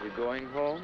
You going home?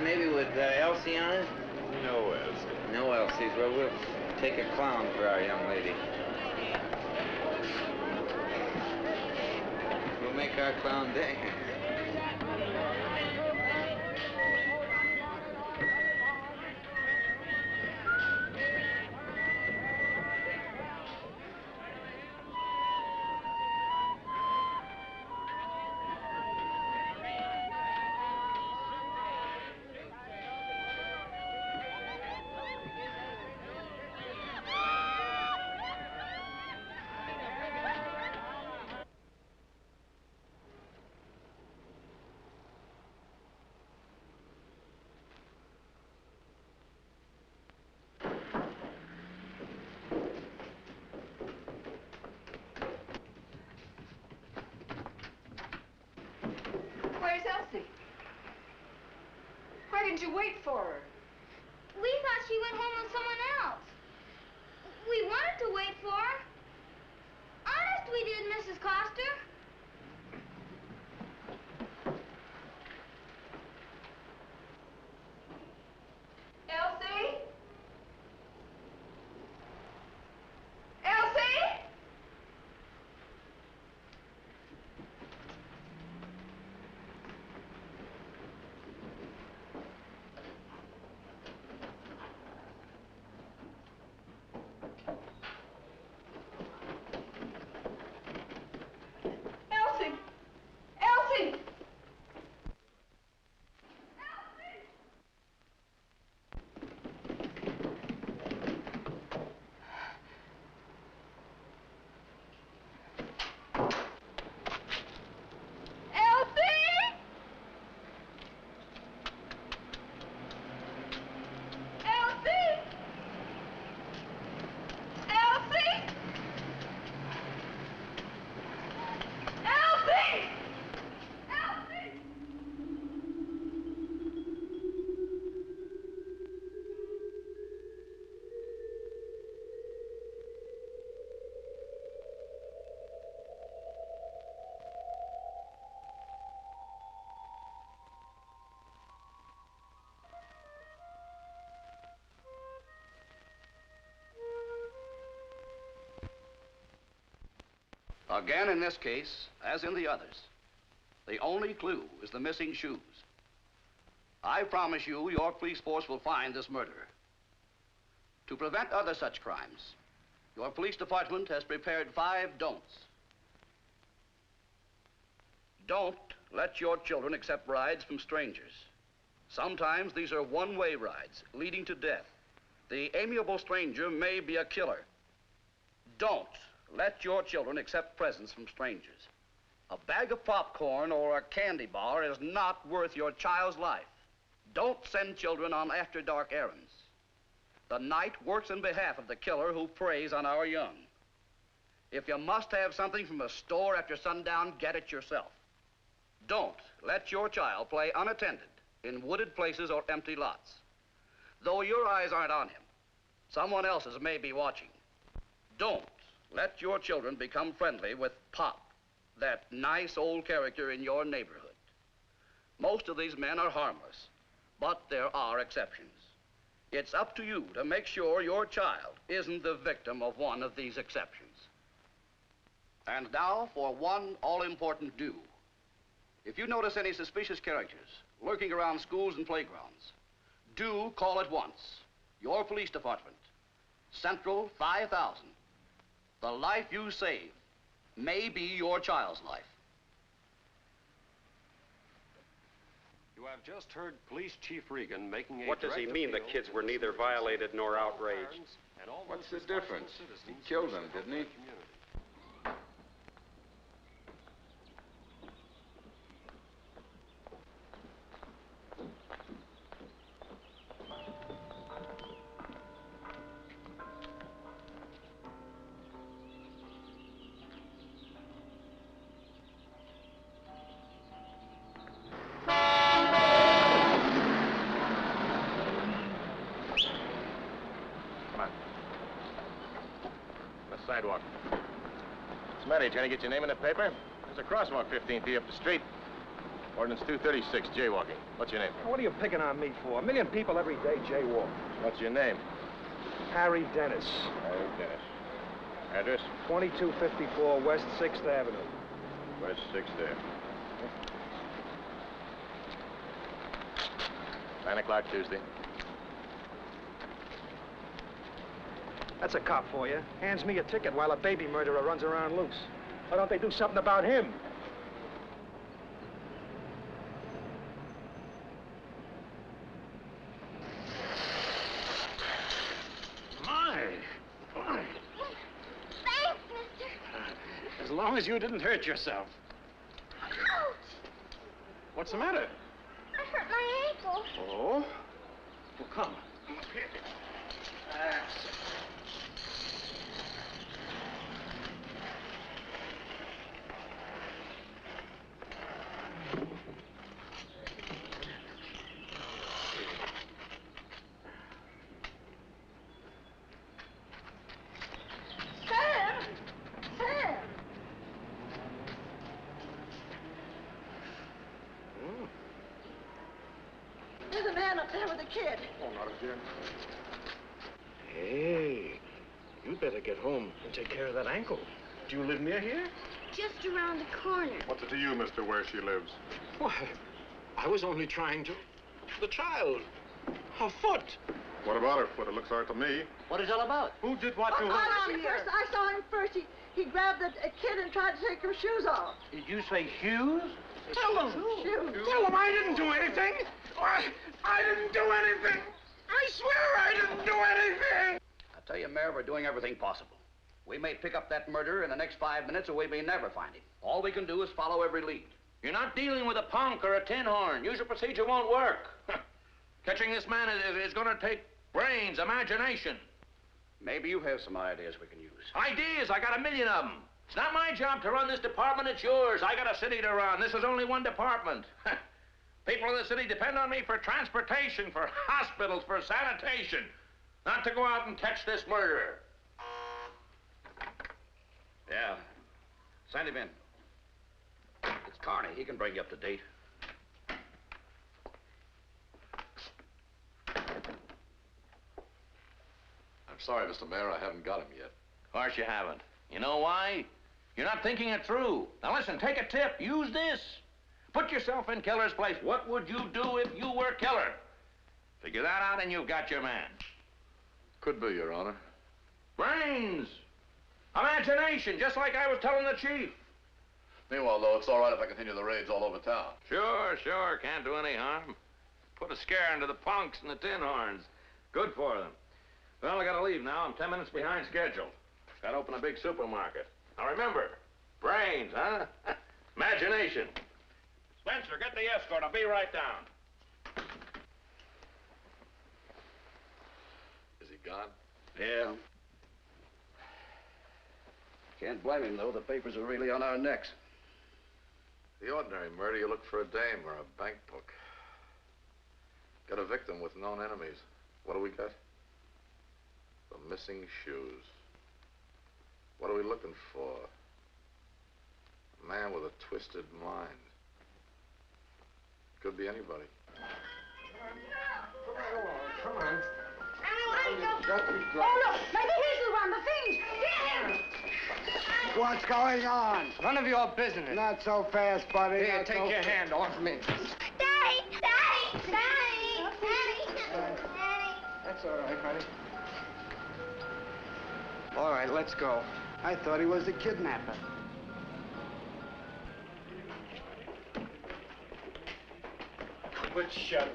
Maybe with Elsie on it? No Elsie. No Elsie's. Well, we'll take a clown for our young lady. We'll make our clown dance. Where's Elsie? Why didn't you wait for her? We thought she went home with someone else. We wanted to wait for her. Honest we did, Mrs. Coster. Elsie? Elsie? Elsie! Elsie! Again, in this case, as in the others, the only clue is the missing shoes. I promise you, your police force will find this murderer. To prevent other such crimes, your police department has prepared 5 don'ts. Don't let your children accept rides from strangers. Sometimes these are one-way rides leading to death. The amiable stranger may be a killer. Don't let your children accept presents from strangers. A bag of popcorn or a candy bar is not worth your child's life. Don't send children on after-dark errands. The night works in behalf of the killer who preys on our young. If you must have something from a store after sundown, get it yourself. Don't let your child play unattended in wooded places or empty lots. Though your eyes aren't on him, someone else's may be watching. Don't let your children become friendly with Pop, that nice old character in your neighborhood. Most of these men are harmless, but there are exceptions. It's up to you to make sure your child isn't the victim of one of these exceptions. And now for one all-important do. If you notice any suspicious characters lurking around schools and playgrounds, do call at once your police department, Central 5000. The life you save may be your child's life. You have just heard Police Chief Regan making a What does he mean the kids were neither violated nor outraged? What's the difference? He killed them, didn't he? Sidewalk. What's the matter? You trying to get your name in the paper? There's a crosswalk 15 feet up the street. Ordinance 236, jaywalking. What's your name? What are you picking on me for? A million people every day jaywalk. What's your name? Harry Dennis. Harry Dennis. Address? 2254 West 6th Avenue. West 6th there. 9 o'clock Tuesday. That's a cop for you. Hands me a ticket while a baby murderer runs around loose. Why don't they do something about him? My. Thanks, mister. As long as you didn't hurt yourself. Ouch! What's the matter? I hurt my ankle. Oh? Well, come. Come up here. That's it. There's a man up there with a kid. Oh, not again. Hey, you better get home and take care of that ankle. Do you live near here? Just around the corner. What's it to you, mister, where she lives? Why, I was only trying to... The child. Her foot. What about her foot? It looks hard to me. What is it all about? Who did what to her? I saw him first. He grabbed a kid and tried to take her shoes off. Did you say shoes? Tell them. Shoes. Tell them I didn't do anything. I didn't do anything. I swear I didn't do anything. I tell you, Mayor, we're doing everything possible. We may pick up that murderer in the next 5 minutes, or we may never find him. All we can do is follow every lead. You're not dealing with a punk or a tin horn. Usual procedure won't work. Catching this man is going to take brains, imagination. Maybe you have some ideas we can use. Ideas, I got a million of them. It's not my job to run this department, it's yours. I got a city to run. This is only one department. People in the city depend on me for transportation, for hospitals, for sanitation. Not to go out and catch this murderer. Yeah. Send him in. It's Carney. He can bring you up to date. I'm sorry, Mr. Mayor, I haven't got him yet. Of course you haven't. You know why? You're not thinking it through. Now listen, take a tip. Use this. Put yourself in Killer's place. What would you do if you were Killer? Figure that out and you've got your man. Could be, Your Honor. Brains. Imagination, just like I was telling the chief. Meanwhile, though, it's all right if I continue the raids all over town. Sure. Can't do any harm. Put a scare into the punks and the tin horns. Good for them. Well, I gotta leave now. I'm 10 minutes behind schedule. Gotta open a big supermarket. Now remember, brains, huh? Imagination. Spencer, get the escort. I'll be right down. Is he gone? Yeah. Can't blame him, though. The papers are really on our necks. The ordinary murder, you look for a dame or a bank book. Got a victim with known enemies. What do we got? The missing shoes. What are we looking for? A man with a twisted mind. Could be anybody. Come on. Oh, look, maybe he's the one, the things. Get him! What's going on? None of your business. Not so fast, buddy. Here, take your hand off me. Daddy! Daddy! Daddy! Daddy! That's all right, honey. All right, let's go. I thought he was the kidnapper. Quit shutting.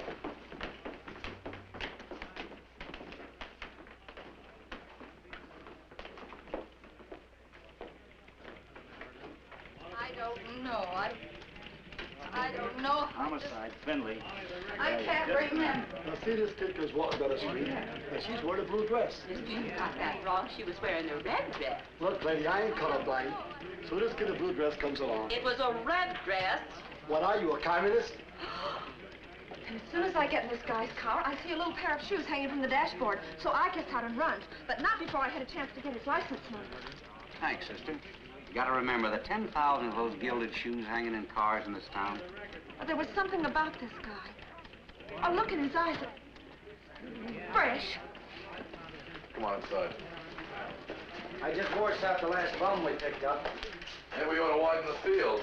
I don't know. I don't know. Homicide, Finley. I can't remember. Now, see this kid goes walking down the street. Now, she's wearing a blue dress. You got that wrong. She was wearing a red dress. Look, lady, I ain't colorblind. So this kid in a blue dress comes along. It was a red dress. What are you, a communist? And as soon as I get in this guy's car, I see a little pair of shoes hanging from the dashboard. So I gets out and runs, but not before I had a chance to get his license number. Thanks, sister. You gotta remember the 10,000 of those gilded shoes hanging in cars in this town. But there was something about this guy. A look in his eyes. Fresh. Come on inside. I just washed out the last bum we picked up. Maybe we ought to widen the field.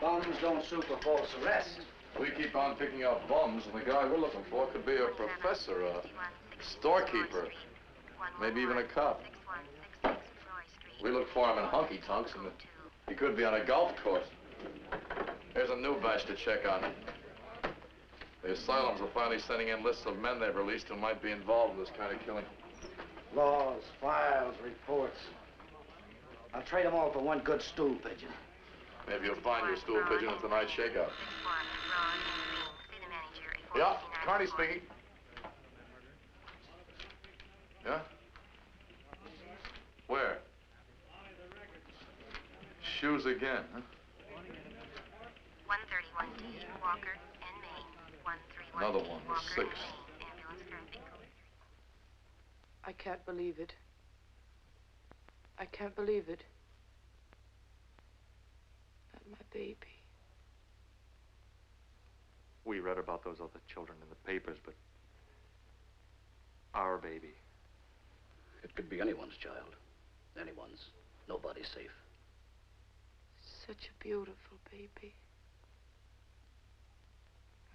Bums don't suit for false arrest. We keep on picking up bums, and the guy we're looking for could be a professor, a storekeeper, maybe even a cop. We look for him in honky-tonks, and he could be on a golf course. Here's a new batch to check on. The asylums are finally sending in lists of men they've released who might be involved in this kind of killing. Laws, files, reports. I'll trade them all for one good stool pigeon. Maybe you'll find your stool pigeon at tonight's shakeout. Yeah, Carney speaking. Yeah? Where? Shoes again, huh? 131D, Walker and Maine. 131D, Another one, the Walker, sixth. Maine, ambulance traffic. I can't believe it. I can't believe it. Not my baby. We read about those other children in the papers, but our baby. It could be anyone's child. Anyone's. Nobody's safe. Such a beautiful baby.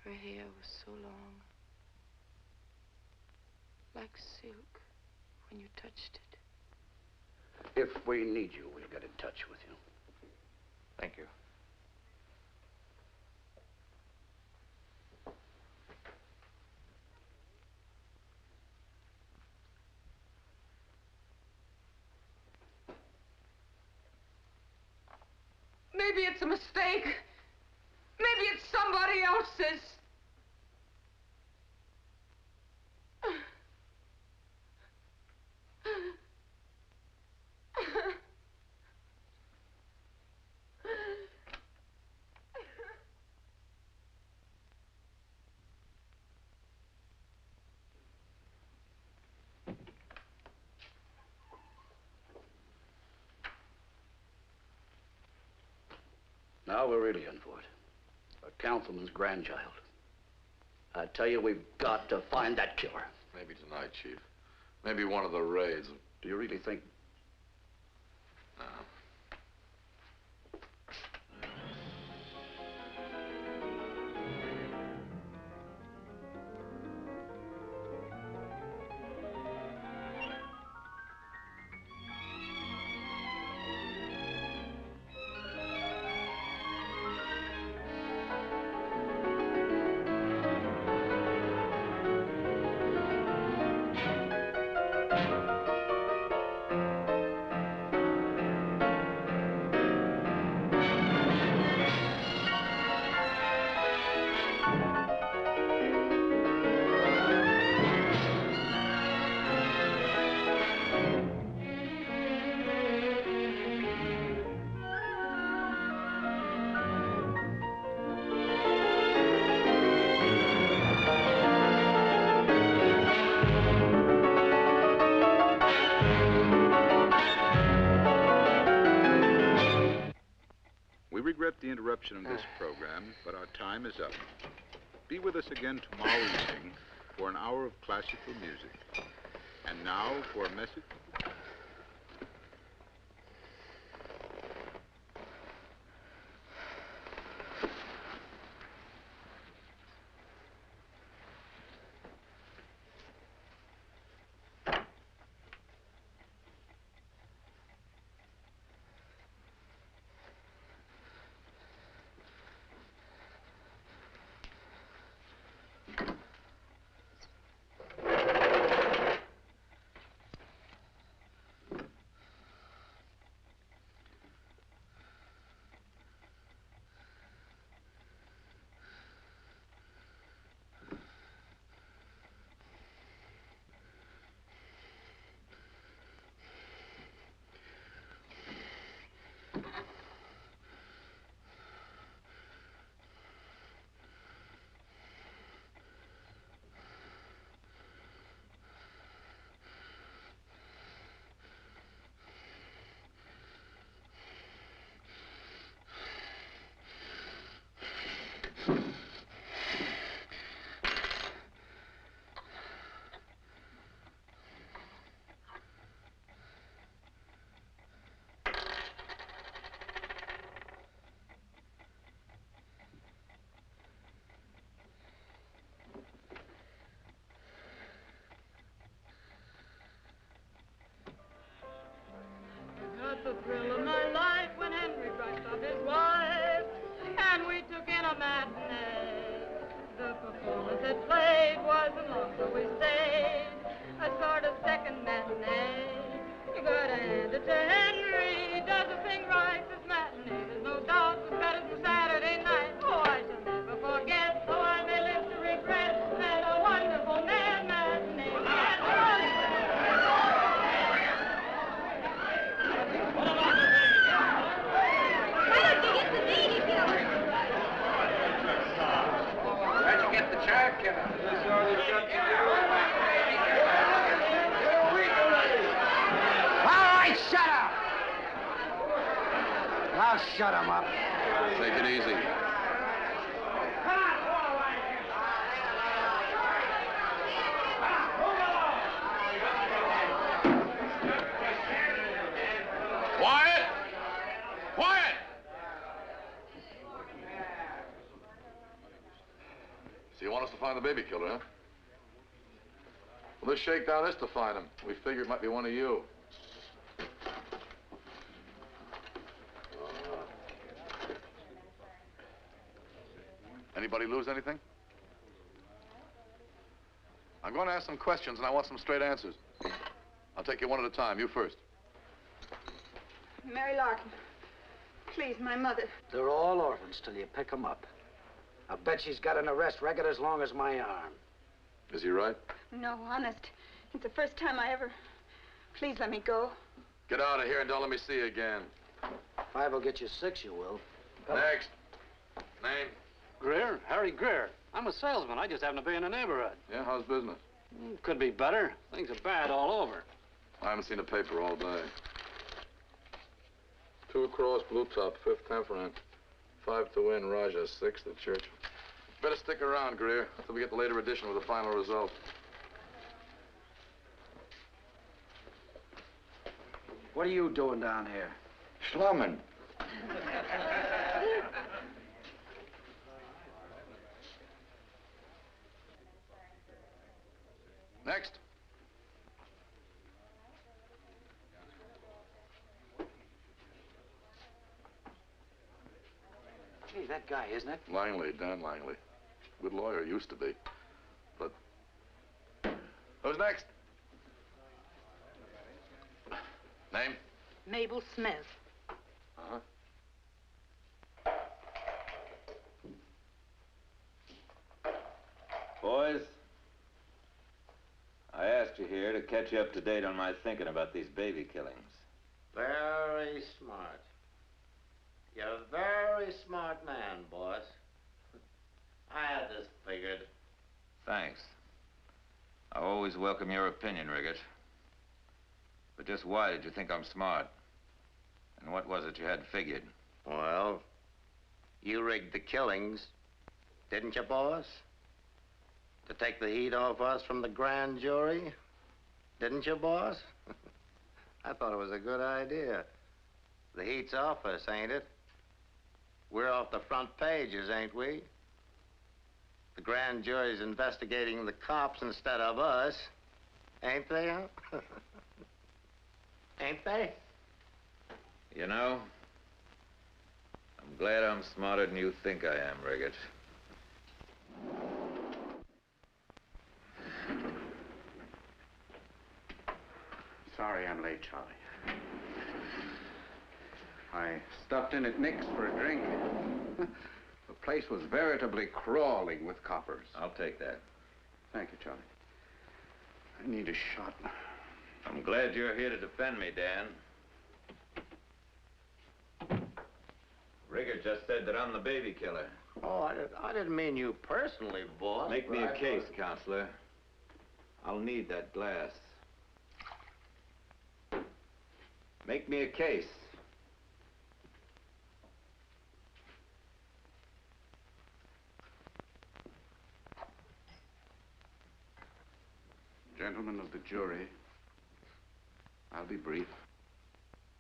Her hair was so long. Like silk when you touched it. If we need you, we'll get in touch with you. Thank you. Maybe it's a mistake. Maybe it's somebody else's. Now we're really in for it. A councilman's grandchild. I tell you, we've got to find that killer. Maybe tonight, Chief. Maybe one of the raids. Do you really think? No. regret the interruption of this program, but our time is up. Be with us again tomorrow evening for an hour of classical music. And now for a message. The thrill of my life when Henry brushed off his wife and we took in a matinee. The performance it played wasn't long till we stayed, a sort of second matinee. You gotta hand it to Henry, he does the thing right this matinee. There's no doubt it's better than Saturday night. Oh, I shall never forget, though I may live to regret, that a wonderful man matinee. Where'd you get the check? All right, shut up! I'll shut him up. Take it easy. Quiet! Quiet! So you want us to find the baby killer, huh? Well, this shakedown is to find him. We figure it might be one of you. Anybody lose anything? I'm going to ask some questions, and I want some straight answers. I'll take you one at a time. You first. Mary Larkin. Please, my mother. They're all orphans till you pick them up. I bet she's got an arrest record as long as my arm. Is he right? No, honest. It's the first time I ever... Please let me go. Get out of here and don't let me see you again. 5 will get you 6, you will. Next. Name? Greer, Harry Greer. I'm a salesman. I just happen to be in the neighborhood. Yeah, how's business? Could be better. Things are bad all over. I haven't seen a paper all day. 2 across, blue top, 5th temperament. 5 to win, Raja, 6th at Church. Better stick around, Greer, until we get the later edition with the final result. What are you doing down here? Slumming. Next. Gee, that guy, isn't it? Langley, Dan Langley. Good lawyer, used to be. But... Who's next? Name? Mabel Smith. Uh-huh. Boys, I asked you here to catch you up to date on my thinking about these baby killings. Very smart. You're a very smart man, boss. I had this figured. Thanks. I always welcome your opinion, Riggett. But just why did you think I'm smart? And what was it you had figured? Well, You rigged the killings, didn't you, boss? To take the heat off us from the grand jury? Didn't you, boss? I thought it was a good idea. The heat's off us, ain't it? We're off the front pages, ain't we? The grand jury's investigating the cops instead of us. Ain't they, huh? Ain't they? You know, I'm glad I'm smarter than you think I am, Riggett. Sorry I'm late, Charlie. I stopped in at Nick's for a drink. The place was veritably crawling with coppers. I'll take that. Thank you, Charlie. I need a shot. I'm glad you're here to defend me, Dan. Riggett just said that I'm the baby killer. Oh, I didn't mean you personally, boss. Make me a case, counselor. I'll need that glass. Make me a case. Gentlemen of the jury, I'll be brief.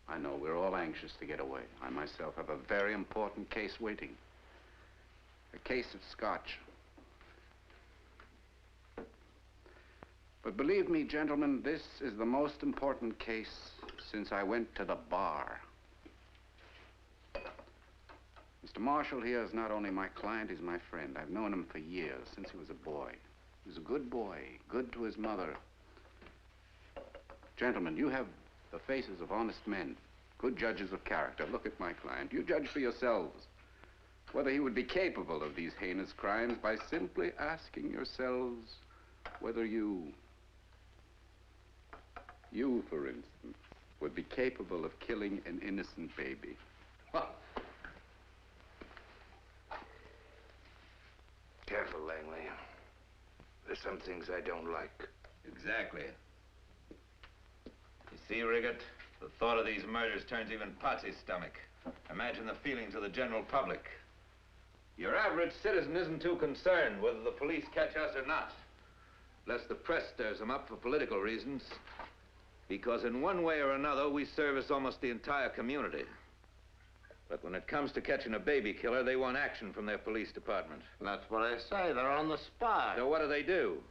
I know we're all anxious to get away. I myself have a very important case waiting. A case of scotch. But believe me, gentlemen, this is the most important case since I went to the bar. Mr. Marshall here is not only my client, he's my friend. I've known him for years, since he was a boy. He was a good boy, good to his mother. Gentlemen, you have the faces of honest men, good judges of character. Look at my client. You judge for yourselves whether he would be capable of these heinous crimes by simply asking yourselves whether you, for instance, would be capable of killing an innocent baby. Careful, Langley. There's some things I don't like. Exactly. You see, Riggett, the thought of these murders turns even Potsy's stomach. Imagine the feelings of the general public. Your average citizen isn't too concerned whether the police catch us or not, unless the press stirs them up for political reasons. Because in one way or another, we service almost the entire community. But when it comes to catching a baby killer, they want action from their police department. That's what I say. They're on the spot. So what do?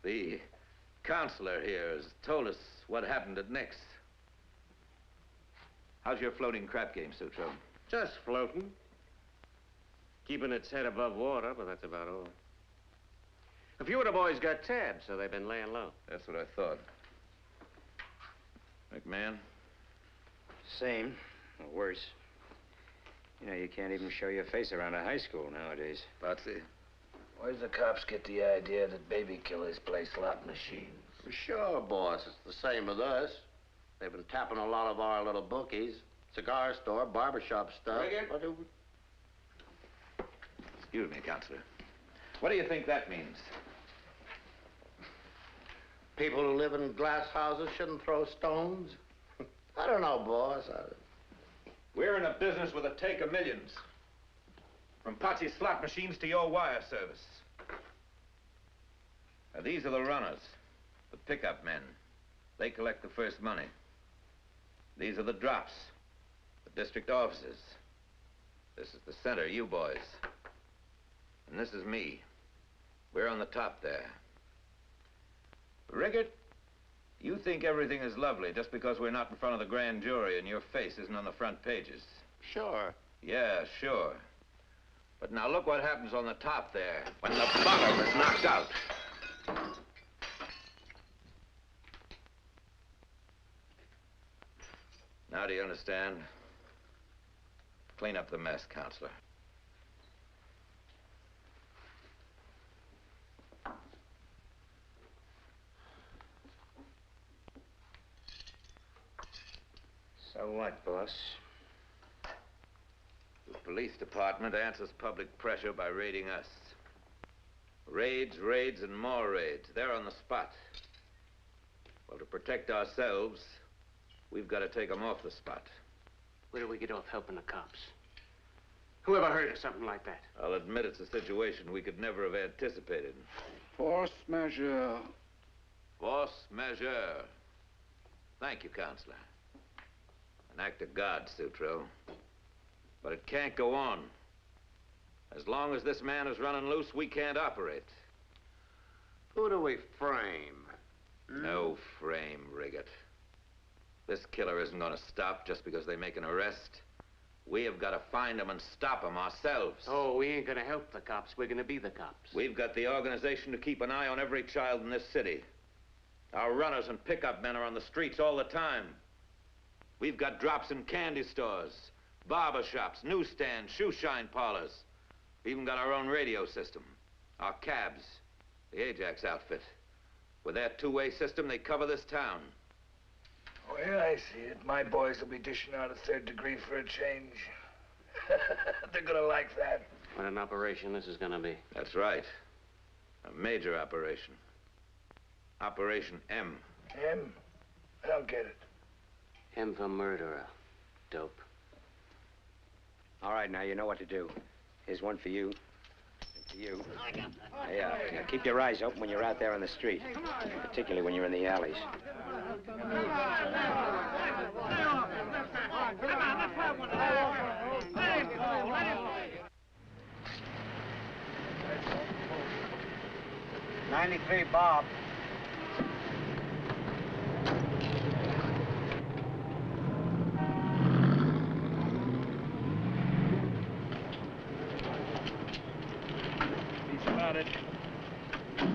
The counselor here has told us what happened at Nick's. How's your floating crap game, Sutro? Just floating. Keeping its head above water, but that's about all. A few of the boys got tabbed, so they've been laying low. That's what I thought. McMahon? Same, or worse. You know, you can't even show your face around a high school nowadays. Potsy? Where'd the cops get the idea that baby killers play slot machines? Sure, boss. It's the same with us. They've been tapping a lot of our little bookies. Cigar store, barbershop stuff. Excuse me, Counselor. What do you think that means? People who live in glass houses shouldn't throw stones? I don't know, boss. We're in a business with a take of millions. From Potsy's slot machines to your wire service. Now, these are the runners, the pickup men. They collect the first money. These are the drops, the district offices. This is the center, you boys. And this is me. We're on the top there. Riggett, you think everything is lovely just because we're not in front of the grand jury and your face isn't on the front pages. Sure. Yeah, sure. But now look what happens on the top there when the bottom is knocked out. Now do you understand? Clean up the mess, Counselor. So what, boss? The police department answers public pressure by raiding us. Raids, raids, and more raids. They're on the spot. Well, to protect ourselves, we've got to take them off the spot. Where do we get off helping the cops? Who ever heard of something like that? I'll admit it's a situation we could never have anticipated. Force majeure. Force majeure. Thank you, Counselor. An act of God, Sutro. But it can't go on. As long as this man is running loose, we can't operate. Who do we frame? No frame, Riggett. This killer isn't going to stop just because they make an arrest. We have got to find him and stop him ourselves. Oh, we ain't gonna help the cops. We're gonna be the cops. We've got the organization to keep an eye on every child in this city. Our runners and pickup men are on the streets all the time. We've got drops in candy stores, barber shops, newsstands, shoe shine parlors. We even got our own radio system. Our cabs, the Ajax outfit. With their two-way system, they cover this town. Well, I see it. My boys will be dishing out a third degree for a change. They're gonna like that. What an operation this is gonna be. That's right. A major operation. Operation M. M? I don't get it. M for murderer. Dope. All right, now you know what to do. Here's one for you. And for you. Yeah. Now keep your eyes open when you're out there on the street, particularly when you're in the alleys. 93, Bob. He's about it. I'm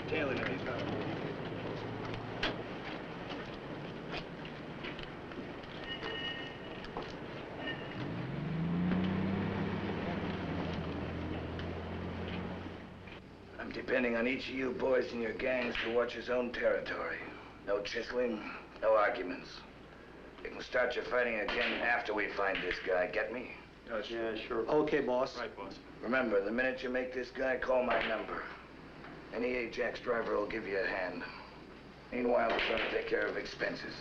tailing him. He's got it. I'm depending on each of you boys in your gangs to watch his own territory. No chiseling, no arguments. You can start your fighting again after we find this guy. Get me? Yeah, sure. Okay, boss. Right, boss. Remember, the minute you make this guy, call my number. Any Ajax driver will give you a hand. Meanwhile, we're going to take care of expenses.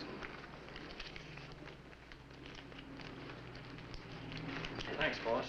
Thanks, boss.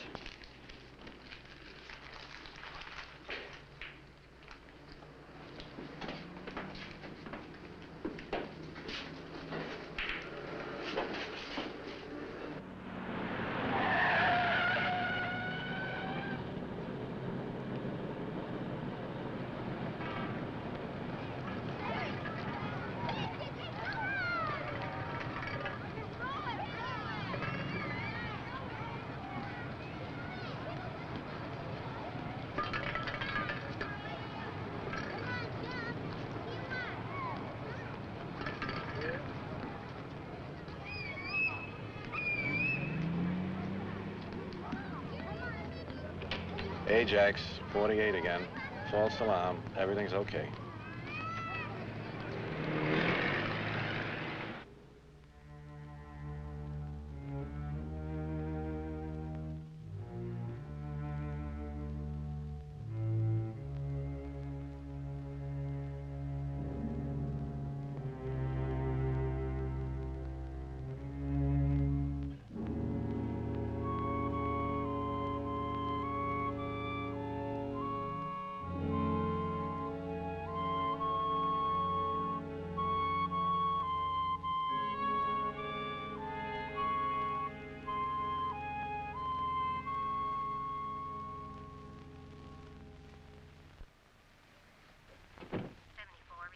Ajax, 48 again. False alarm. Everything's okay.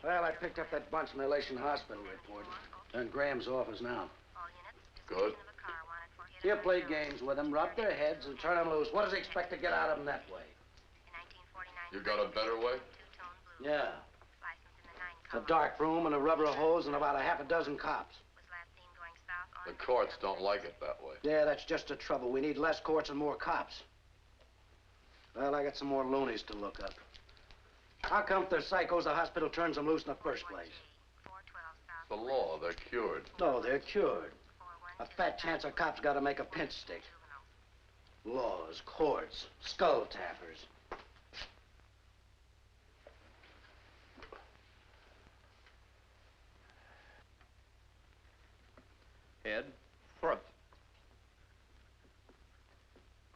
Well, I picked up that bunch in the Elation Hospital report. They're in Graham's office now. Good. You play games with them, rub their heads, and turn them loose. What does he expect to get out of them that way? You got a better way? Yeah. A dark room and a rubber hose and about a half a dozen cops. The courts don't like it that way. Yeah, that's just the trouble. We need less courts and more cops. Well, I got some more loonies to look up. How come if they're psychos, the hospital turns them loose in the first place? It's the law. They're cured. No, they're cured. A fat chance a cop's got to make a pinch stick. Laws, courts, skull tappers. Head, front.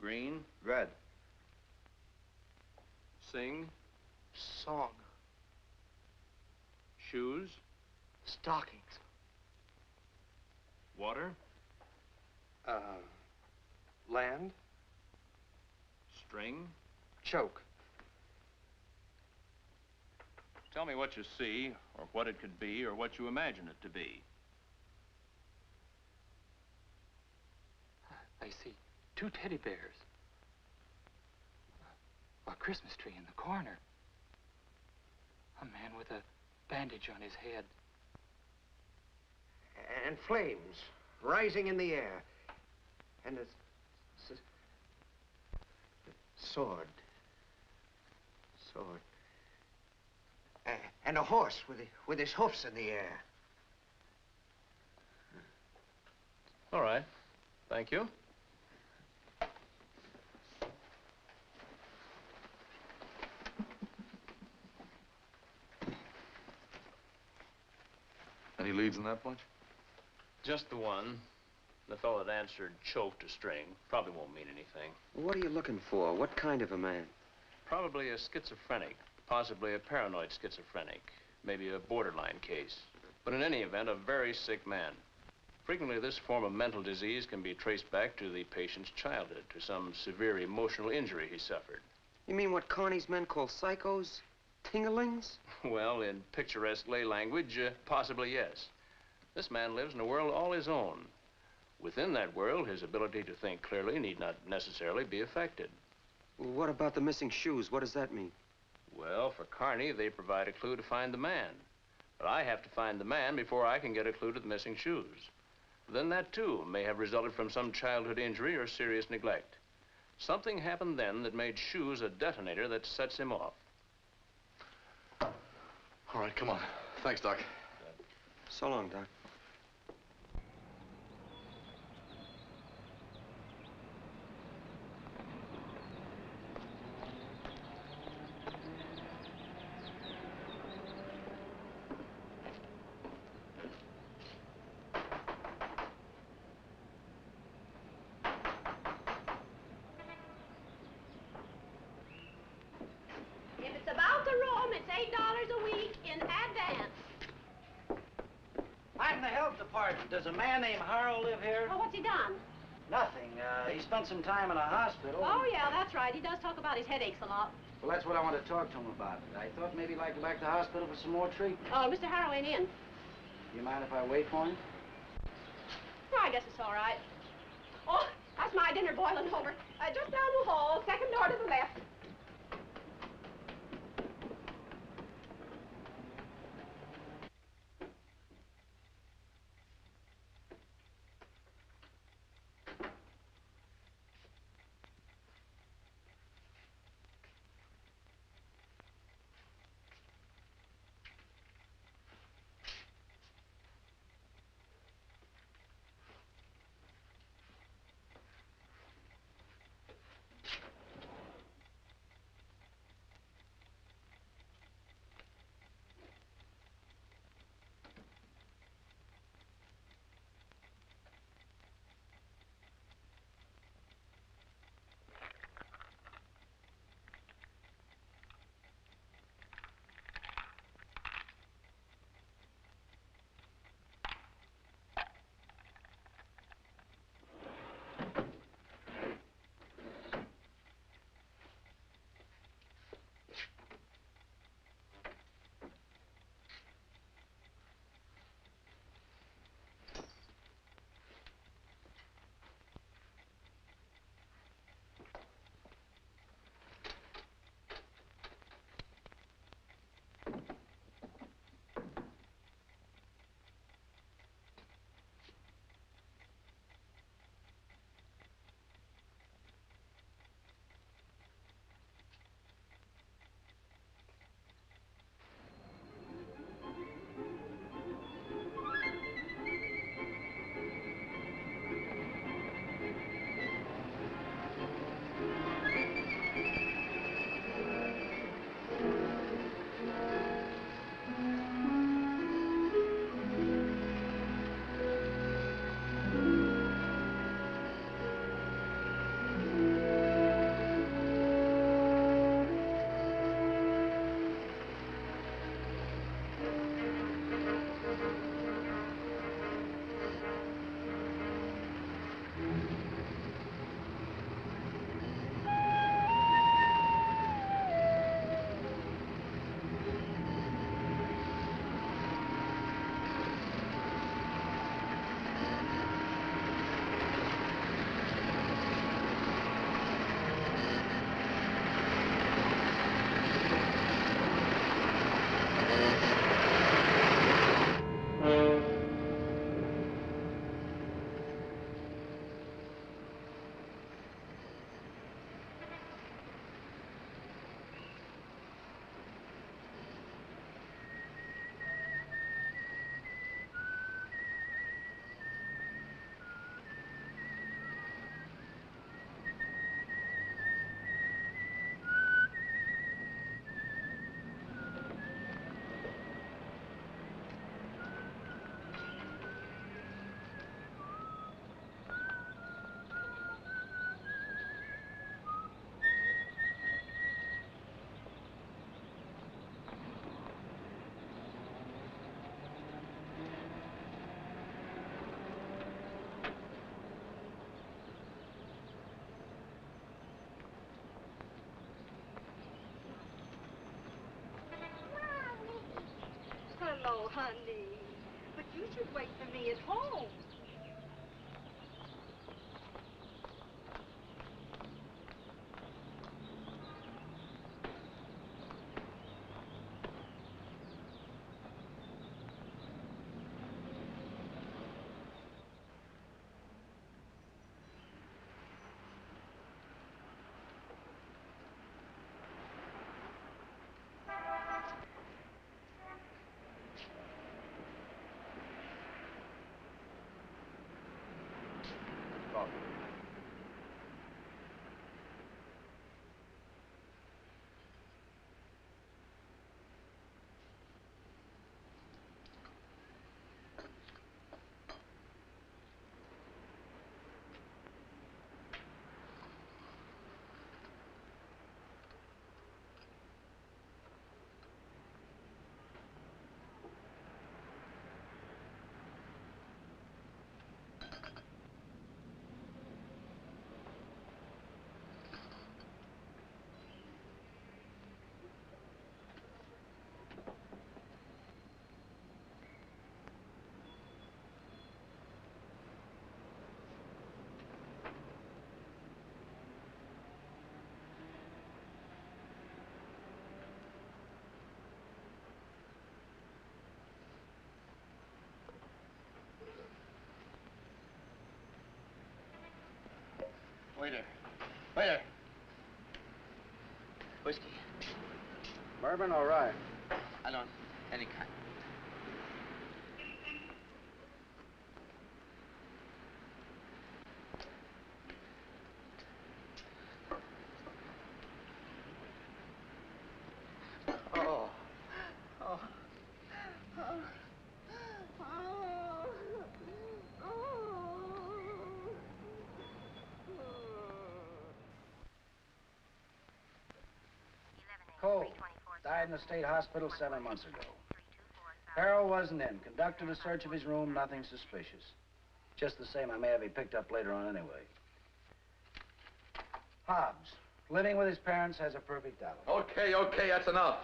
Green. Red. Sing. Song. Shoes. Stockings. Water. Land. String. Choke. Tell me what you see, or what it could be, or what you imagine it to be. I see 2 teddy bears. A Christmas tree in the corner. A man with a bandage on his head. And flames rising in the air. And a sword. Sword. And a horse with his hoofs in the air. All right. Thank you. Any leads in that bunch? Just the one. The fellow that answered choked a string. Probably won't mean anything. What are you looking for? What kind of a man? Probably a schizophrenic. Possibly a paranoid schizophrenic. Maybe a borderline case. But in any event, a very sick man. Frequently, this form of mental disease can be traced back to the patient's childhood, to some severe emotional injury he suffered. You mean what Carney's men call psychos? Tinglings? Well, in picturesque lay language, possibly yes. This man lives in a world all his own. Within that world, his ability to think clearly need not necessarily be affected. Well, what about the missing shoes? What does that mean? Well, for Carney, they provide a clue to find the man. But I have to find the man before I can get a clue to the missing shoes. Then that, too, may have resulted from some childhood injury or serious neglect. Something happened then that made shoes a detonator that sets him off. All right, come on. Thanks, Doc. So long, Doc. If it's about the room, it's $8 a week in advance. I'm the health department. Does a man named Harrow live here? Oh, what's he done? Nothing. He spent some time in a hospital. Oh, yeah, that's right. He does talk about his headaches a lot. Well, that's what I want to talk to him about. I thought maybe he'd like to go back to the hospital for some more treatment. Oh, Mr. Harrow ain't in. You mind if I wait for him? Oh, I guess it's all right. Oh, that's my dinner boiling over. Just down the hall, second door to the left. Oh, honey. But you should wait for me at home. Waiter. Waiter. Whiskey. Bourbon or rye? I don't, any kind. Oh. Oh. Cole died in the state hospital 7 months ago. Harold wasn't in. Conducted a search of his room, nothing suspicious. Just the same, I may have you picked up later on anyway. Hobbs, living with his parents, has a perfect alibi. Okay, that's enough.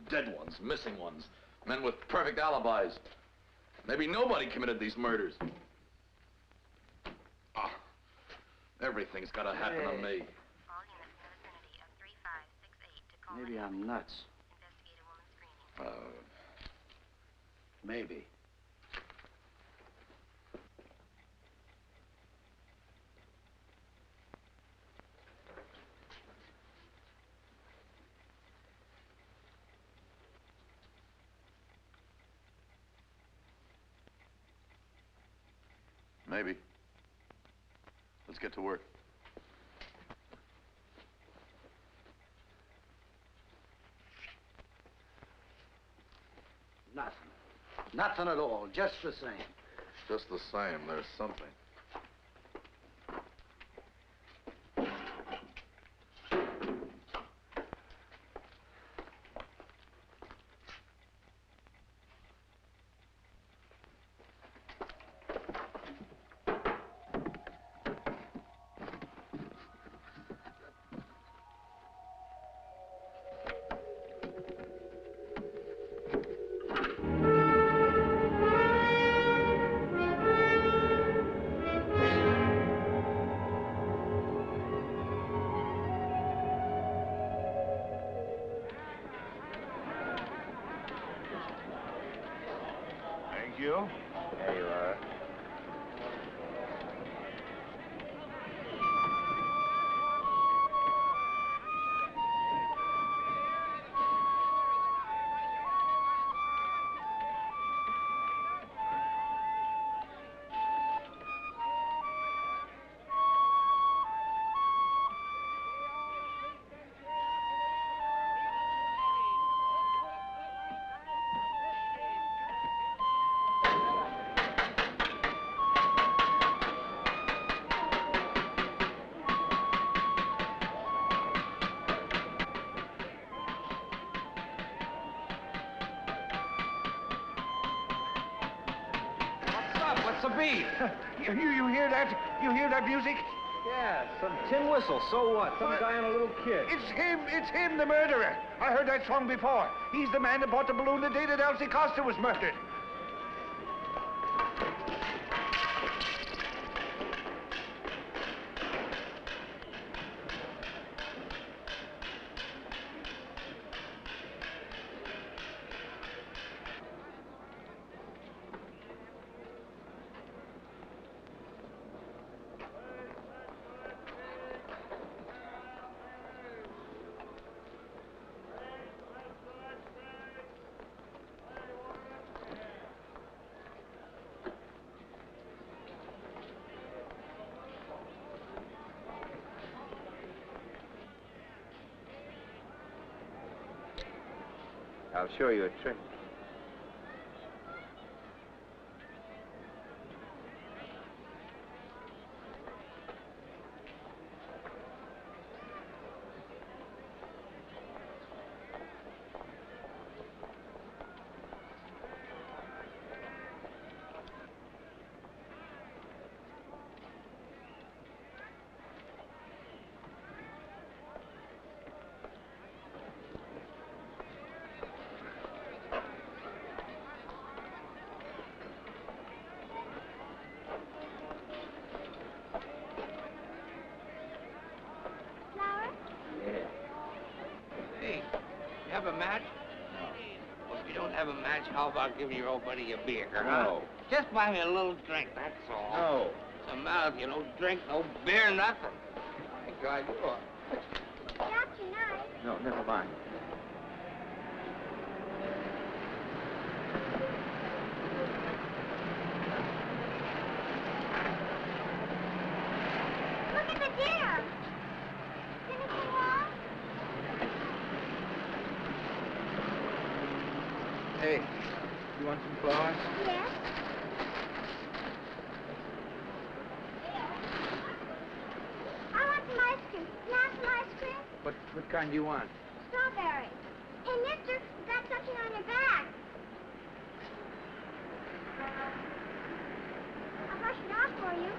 Dead ones, missing ones, men with perfect alibis. Maybe nobody committed these murders. Ah, everything's gotta happen to me. Maybe I'm nuts. Maybe. Maybe. Let's get to work. Nothing. Nothing at all, just the same. Just the same, there's something. Thank you. There you are. What's the beat? You hear that? You hear that music? Yeah, some tin whistle. So what? Some guy and a little kid. It's him, the murderer. I heard that song before. He's the man that bought the balloon the day that Elsie Costa was murdered. I'll show you a trick. Hey, you have a match? No. Well, if you don't have a match, how about giving your old buddy a beer, huh? No. Just buy me a little drink, that's all. No. What's the matter with you? No drink, no beer, nothing. My God, you are... No, never mind. Look at the deer. Is anything wrong? Hey, you want some flowers? Yes. I want some ice cream. Can I have some ice cream? What kind do you want? Strawberry. Hey, mister, you got something on your back. I'll brush it off for you.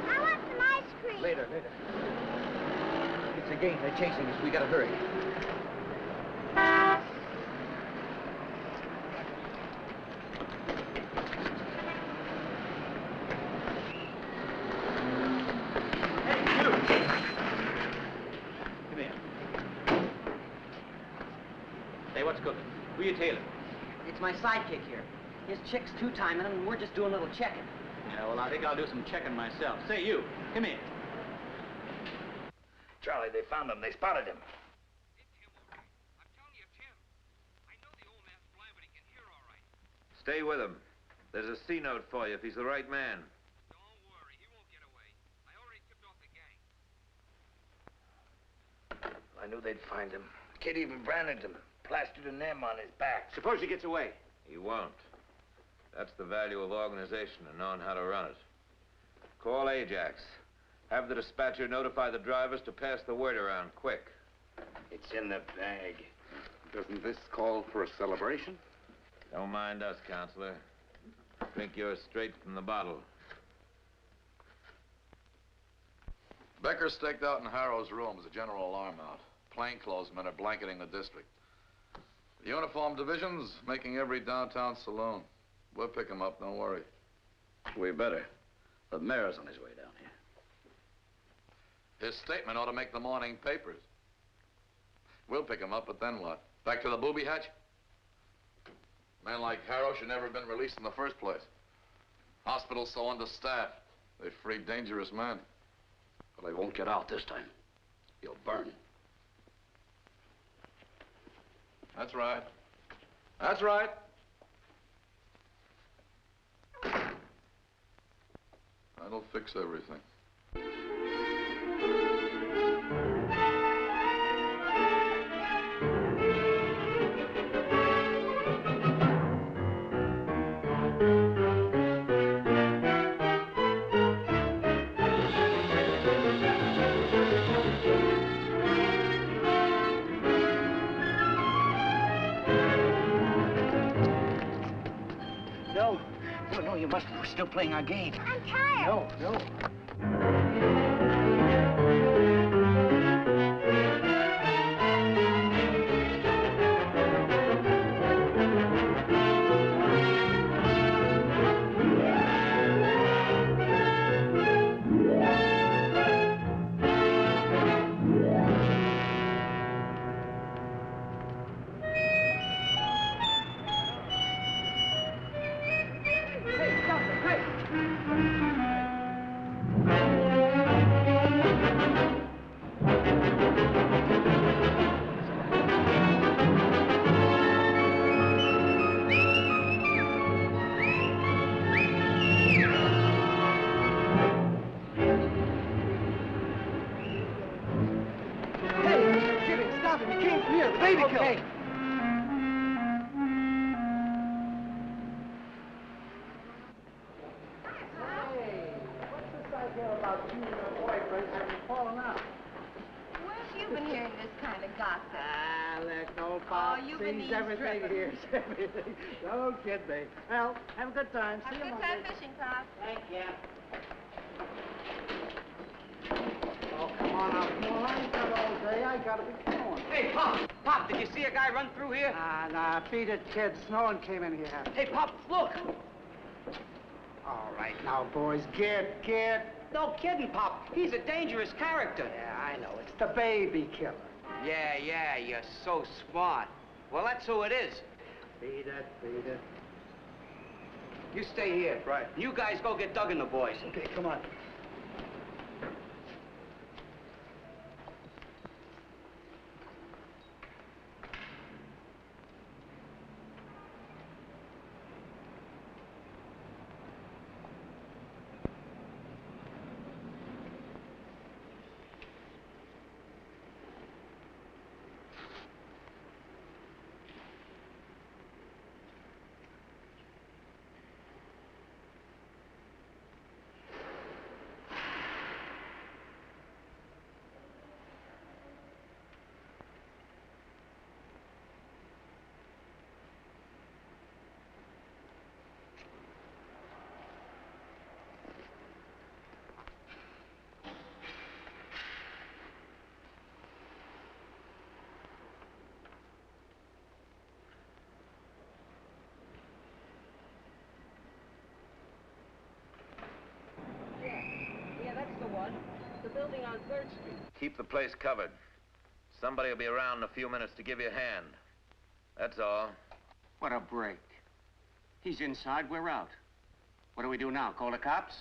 I want some ice cream. Later. It's a game. They're chasing us. We gotta hurry. Hey, what's cooking? Who you tailing? It's my sidekick here. His chick's two-timing him, and we're just doing a little checking. Yeah, well, I think I'll do some checking myself. Say, you, come here. Charlie, they found him. They spotted him. Stay with him. There's a C note for you if he's the right man. I knew they'd find him. Kid even branded him. Plastered an M on his back. Suppose he gets away. He won't. That's the value of organization and knowing how to run it. Call Ajax. Have the dispatcher notify the drivers to pass the word around quick. It's in the bag. Doesn't this call for a celebration? Don't mind us, Counselor. Drink yours straight from the bottle. Becker staked out in Harrow's room as a general alarm out. Plainclothesmen are blanketing the district. The uniform division's making every downtown saloon. We'll pick him up, don't worry. We better. The mayor's on his way down here. His statement ought to make the morning papers. We'll pick him up, but then what? Back to the booby hatch? Men like Harrow should never have been released in the first place. Hospital's so understaffed. They free dangerous men. Well, they won't get out this time. He'll burn. That's right. That's right. That'll fix everything. No, you must. We're still playing our game. I'm tired. No. Stop him. He came from here. The baby killer. Where's you been hearing this kind of gossip? Ah, look, old Pop you've been sees everything, eavesdropping. hears everything. Don't kid me. Well, have a good time. Have See a you good Monday. time fishing, Pop. Thank you. Oh, come on out. Come on, I ain't got all day. I gotta be going. Hey, Pop! Pop, did you see a guy run through here? Nah, beat it, kids. No one came in here. Hey, Pop, look! All right, now, boys, get. No kidding, Pop. He's a dangerous character. Yeah, I know. It's the baby killer. Yeah, you're so smart. Well, that's who it is. Beat it. You stay here. Right. You guys go get Doug and the boys. Okay, come on. Yeah, that's the one. The building on 3rd Street. Keep the place covered. Somebody will be around in a few minutes to give you a hand. That's all. What a break. He's inside, we're out. What do we do now, call the cops?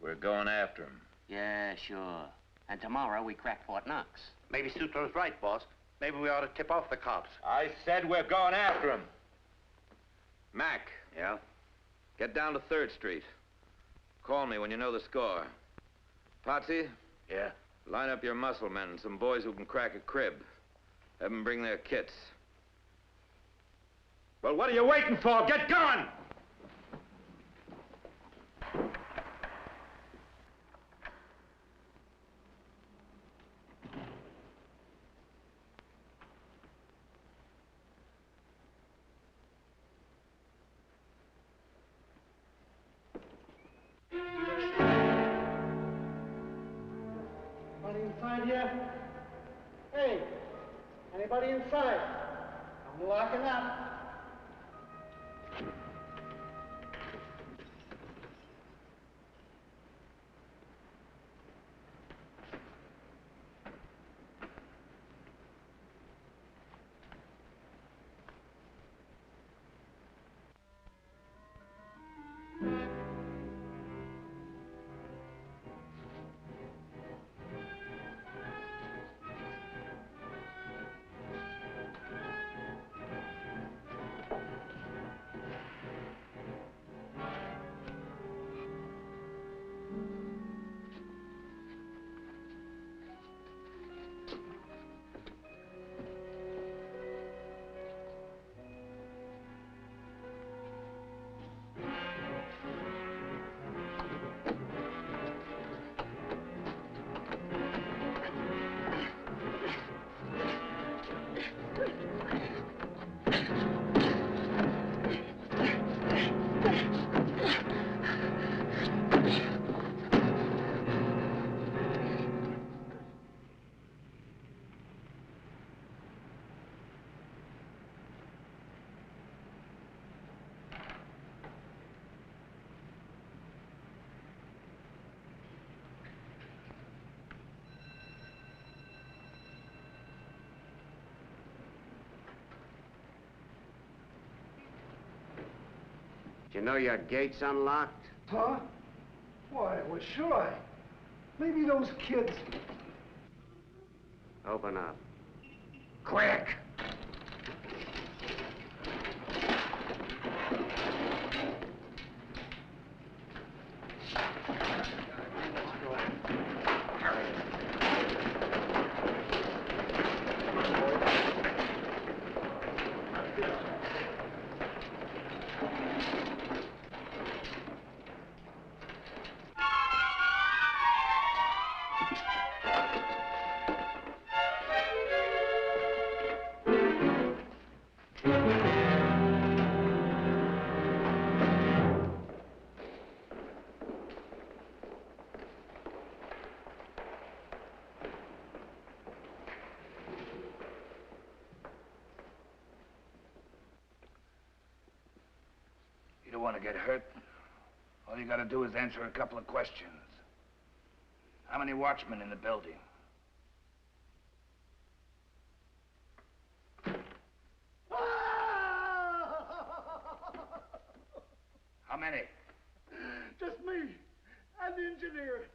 We're going after him. Yeah, sure. And tomorrow we crack Fort Knox. Maybe Sutro's right, boss. Maybe we ought to tip off the cops. I said we're going after him. Mac. Yeah? Get down to 3rd Street. Call me when you know the score. Potsy? Yeah? Line up your muscle men and some boys who can crack a crib. Have them bring their kits. Well, what are you waiting for? Get going! Anybody inside here? Hey, anybody inside? I'm locking up. Did you know your gate's unlocked? Huh? Why, well, sure. Maybe those kids... Open up. Quick! You don't want to get hurt. All you gotta do is answer a couple of questions. How many watchmen in the building? How many? Just me and the engineer.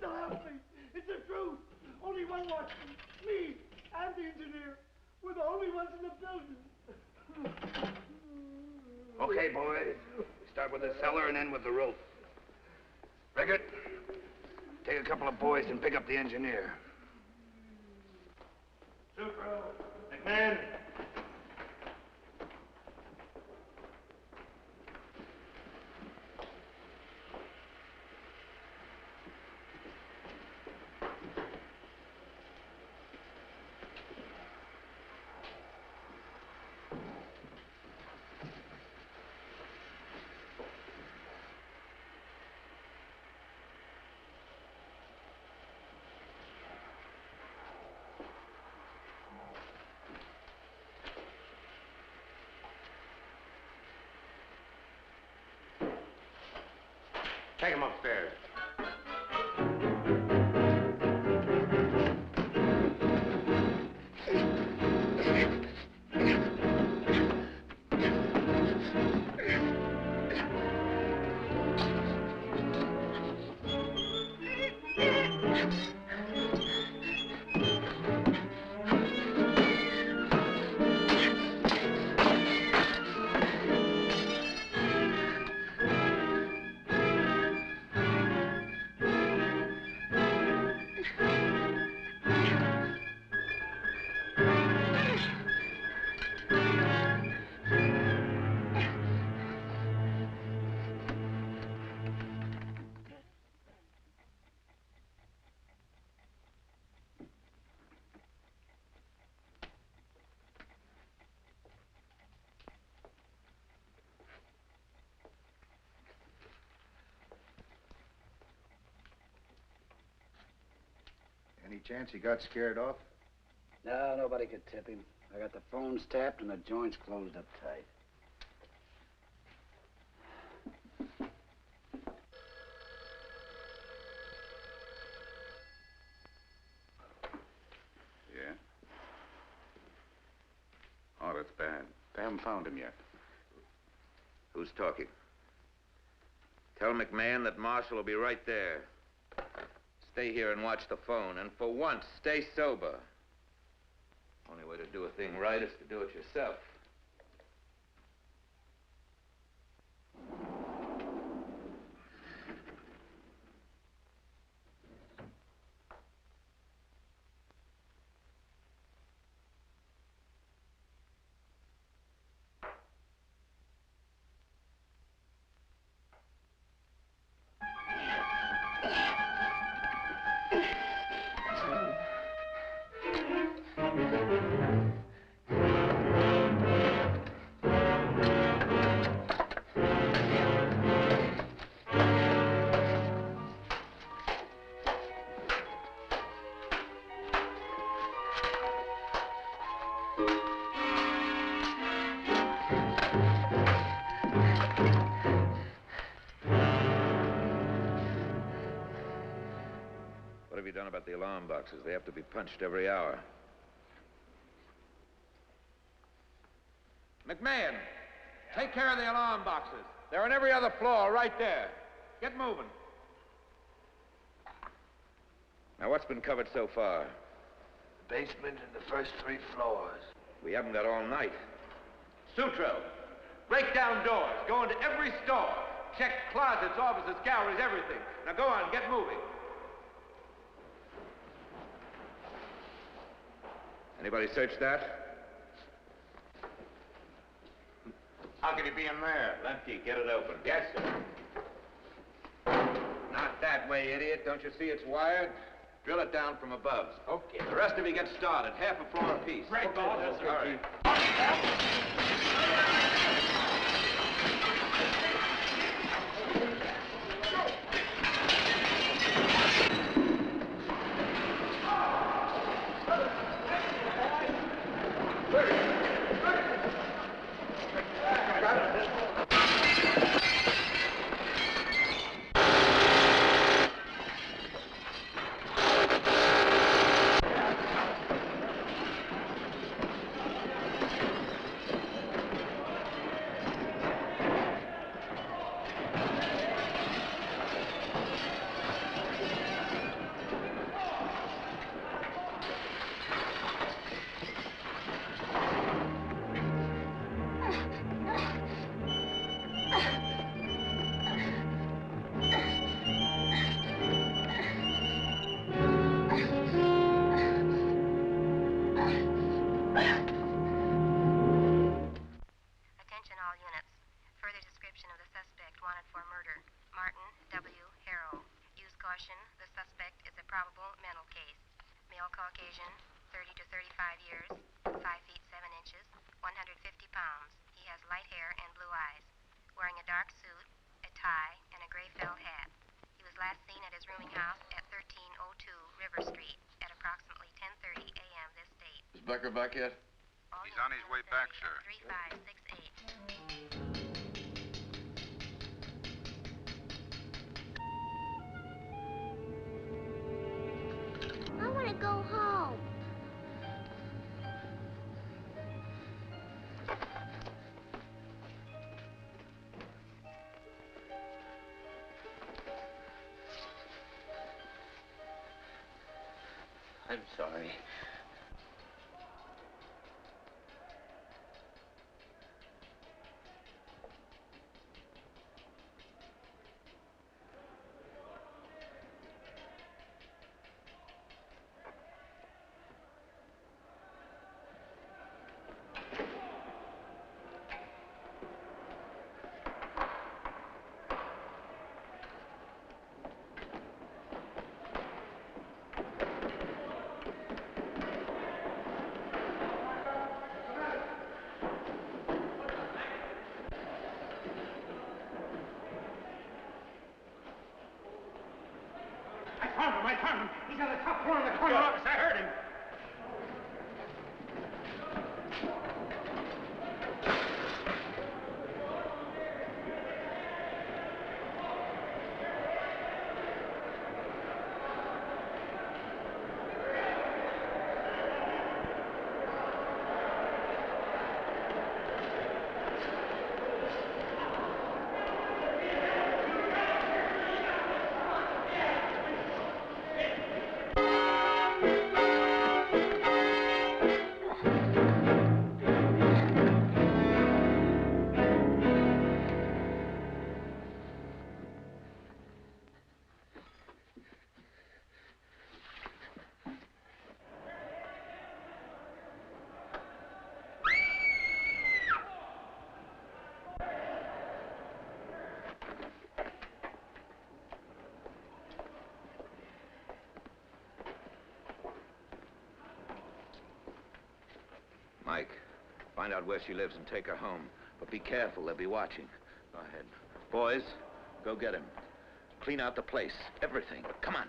Don't help me. It's the truth. Only one watchman. Me and the engineer. We're the only ones in the building. Okay, boys. We start with the cellar and end with the roof. Rickett, take a couple of boys and pick up the engineer. Supro. McMahon. Take him upstairs. Any chance he got scared off? No, nobody could tip him. I got the phones tapped and the joints closed up tight. Yeah? Oh, that's bad. They haven't found him yet. Who's talking? Tell McMahon that Marshall will be right there. Stay here and watch the phone, and for once, stay sober. Only way to do a thing right is to do it yourself. What have you done about the alarm boxes? They have to be punched every hour. McMahon, take care of the alarm boxes. They're on every other floor, right there. Get moving. Now, what's been covered so far? The basement and the first 3 floors. We haven't got all night. Sutro, break down doors. Go into every store. Check closets, offices, galleries, everything. Now go on, get moving. Anybody search that? How could he be in there? Lemke, get it open. Yes, sir. Not that way, idiot. Don't you see it's wired? Drill it down from above. Okay. The rest of you get started. Half a floor apiece. Right, boss. Yes, sir. All right. Caucasian, 30 to 35 years, 5 feet 7 inches, 150 pounds. He has light hair and blue eyes. Wearing a dark suit, a tie, and a gray felt hat. He was last seen at his rooming house at 1302 River Street at approximately 10:30 a.m. this date. Is Becker back yet? He's on his way back, sir. 3568. I want to go home. I'm sorry. I found him. He's on the top floor of the corner office. I heard him. Mike, find out where she lives and take her home. But be careful, they'll be watching. Go ahead. Boys, go get him. Clean out the place, everything. Come on.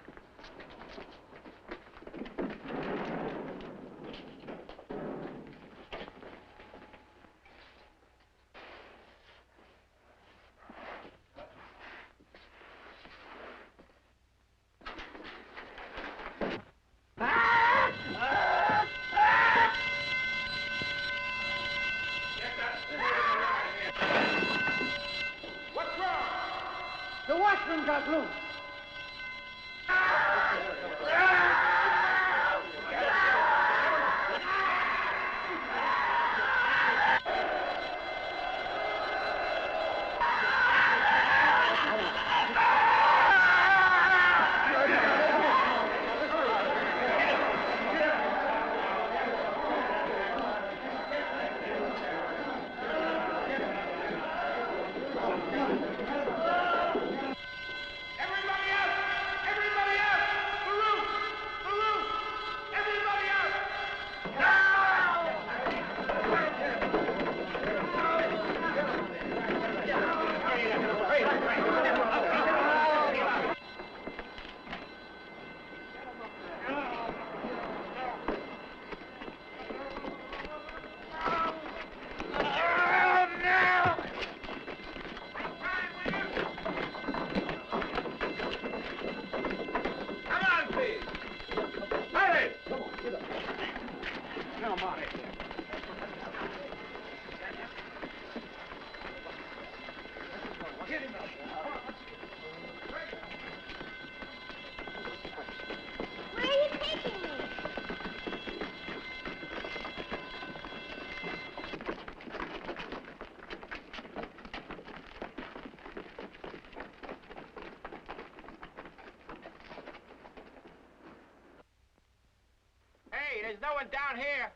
there's no one down here.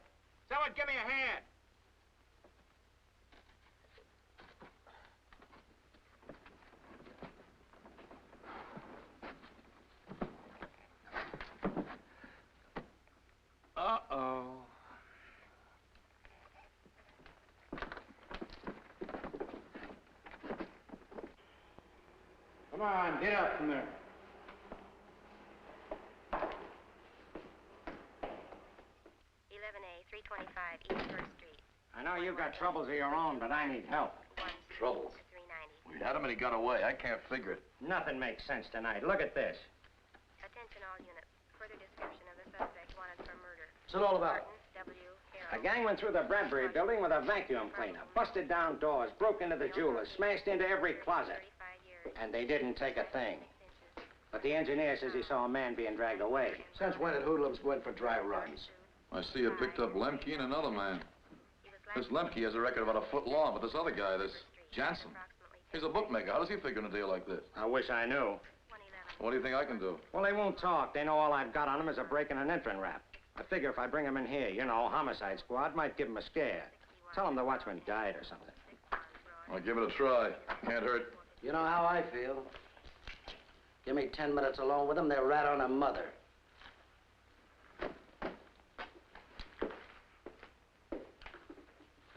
Someone give me a hand. Uh-oh. Come on, get up from there. I know you've got troubles of your own, but I need help. Troubles? We had him and he got away. I can't figure it. Nothing makes sense tonight. Look at this. Attention all units. Further description of the suspect wanted for murder. What's it all about? A gang went through the Bradbury building with a vacuum cleaner, busted down doors, broke into the jewelers, smashed into every closet. And they didn't take a thing. But the engineer says he saw a man being dragged away. Since when did hoodlums went for dry runs? I see you picked up Lemke and another man. This Lemke has a record about a foot long, but this other guy, this Jansen, he's a bookmaker. How does he figure in a deal like this? I wish I knew. What do you think I can do? Well, they won't talk. They know all I've got on them is a break and an entering rap. I figure if I bring them in here, you know, homicide squad, might give them a scare. Tell them the watchman died or something. I'll give it a try. Can't hurt. You know how I feel. Give me 10 minutes alone with them, they'll rat on a mother.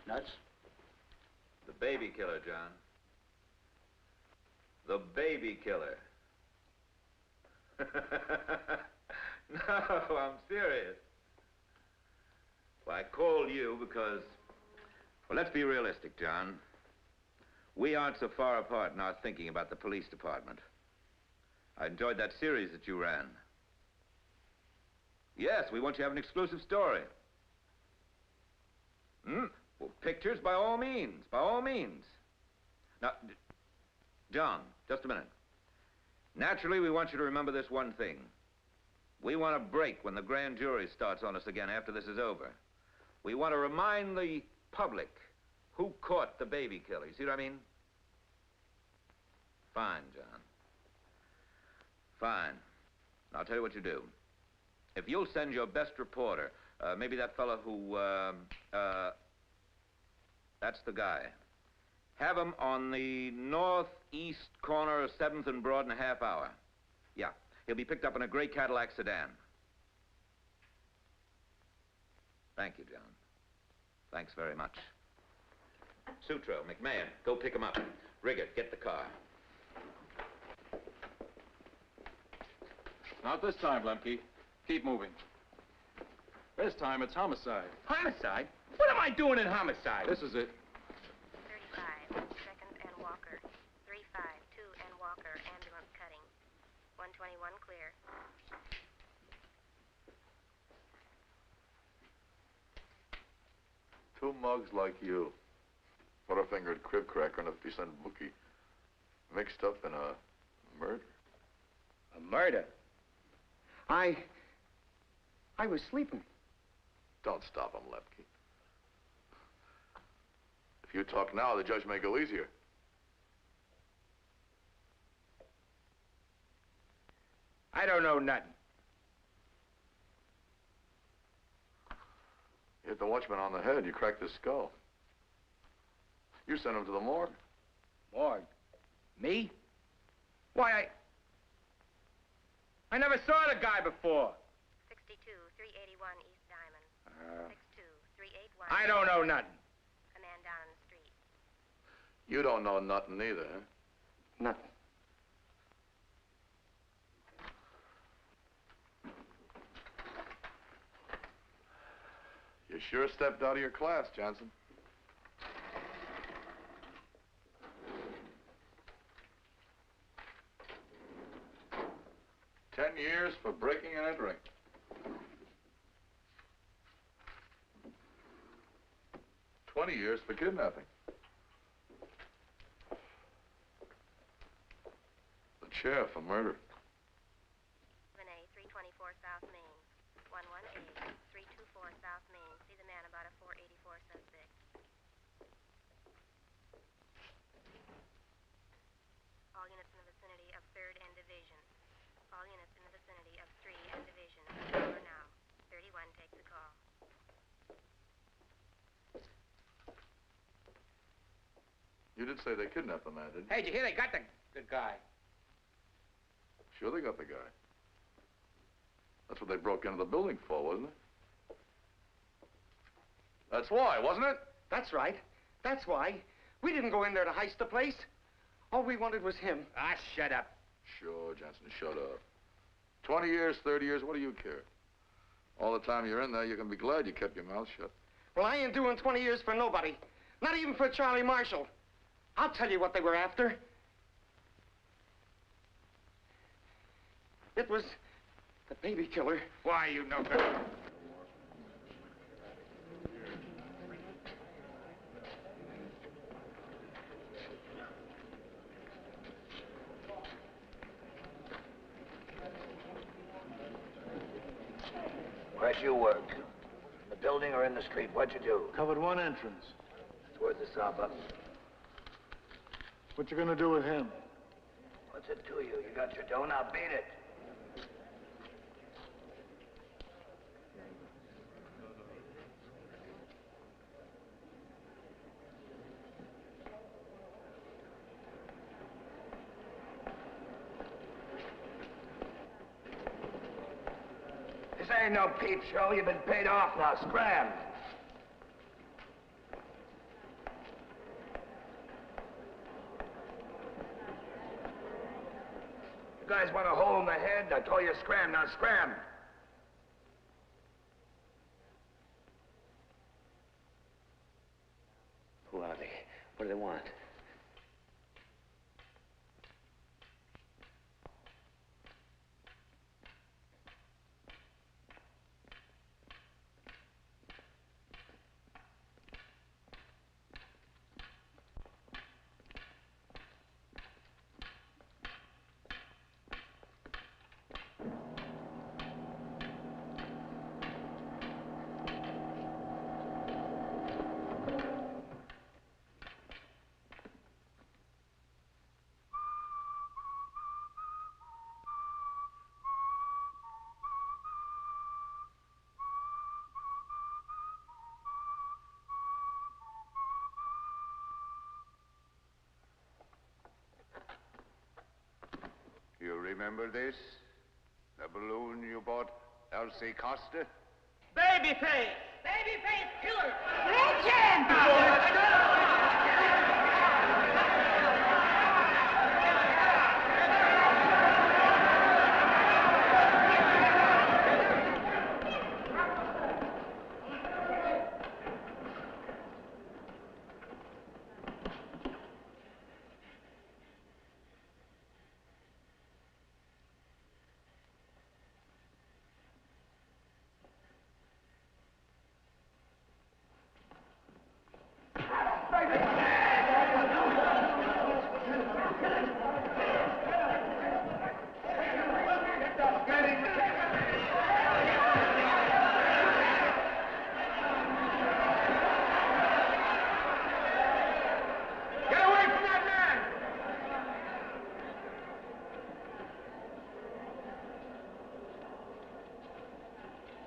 Nuts? The baby killer, John. The baby killer. No, I'm serious. Well, I called you because, well, let's be realistic, John. We aren't so far apart in our thinking about the police department. I enjoyed that series that you ran. Yes, we want you to have an exclusive story. Well, pictures, by all means, by all means. Now, John, just a minute. Naturally, we want you to remember this one thing. We want to break when the grand jury starts on us again after this is over. We want to remind the public who caught the baby killer. You see what I mean? Fine, John. Fine. I'll tell you what you do. If you'll send your best reporter, maybe that fellow who, that's the guy. Have him on the northeast corner of 7th and Broad in a half hour. Yeah, he'll be picked up in a gray Cadillac sedan. Thank you, John. Thanks very much. Sutro, McMahon, go pick him up. Riggett, get the car. Not this time, Lemke. Keep moving. This time it's homicide. Homicide? What am I doing in homicide? This is it. 35, 2nd and Walker. 352 and Walker, ambulance cutting. 121 clear. Two mugs like you. Butterfingered crib cracker and a decent bookie. Mixed up in a murder. A murder? I was sleeping. Don't stop him, Lemke. If you talk now, the judge may go easier. I don't know nothing. You hit the watchman on the head, you cracked his skull. You sent him to the morgue. Morgue? Me? Why, I never saw the guy before. 62, 381 East Diamond. 62, 381. I don't know nothing. A man down on the street. You don't know nothing either, huh? Nothing. You sure stepped out of your class, Johnson. $10 years for breaking and entering. $20 years for kidnapping. The chair for murder. 7A, 324 South Main. 118, 324 South Main. See the man about a 484 suspect. All units in the vicinity of 3rd and Division. All units in the vicinity of 3 and Division. Over now. 31 takes the call. You did say they kidnapped the man, didn't you? Hey, did you hear they got the guy? Sure they got the guy. That's what they broke into the building for, wasn't it? That's why, wasn't it? That's right. That's why. We didn't go in there to heist the place. All we wanted was him. Ah, shut up. Sure, Jensen, shut up. 20 years, 30 years, what do you care? All the time you're in there, you can be glad you kept your mouth shut. Well, I ain't doing 20 years for nobody. Not even for Charlie Marshall. I'll tell you what they were after. It was the baby killer. Why, you know better. Where'd you work? In the building or in the street? What'd you do? Covered one entrance. Towards the Saba. What you gonna do with him? What's it to you? You got your dough, now beat it. This ain't no peep show. You've been paid off now. Scram. You guys want a hole in the head? I told you scram. Now scram. Who are they? What do they want? You remember this? The balloon you bought, Elsie Costa? Babyface! Babyface killer!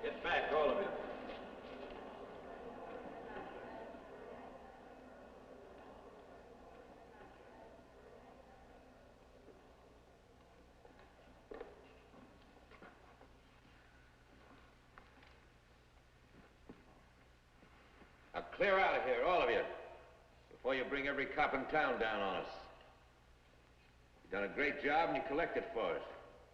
Get back, all of you. Now clear out of here, all of you, before you bring every cop in town down on us. You've done a great job and you collected for it.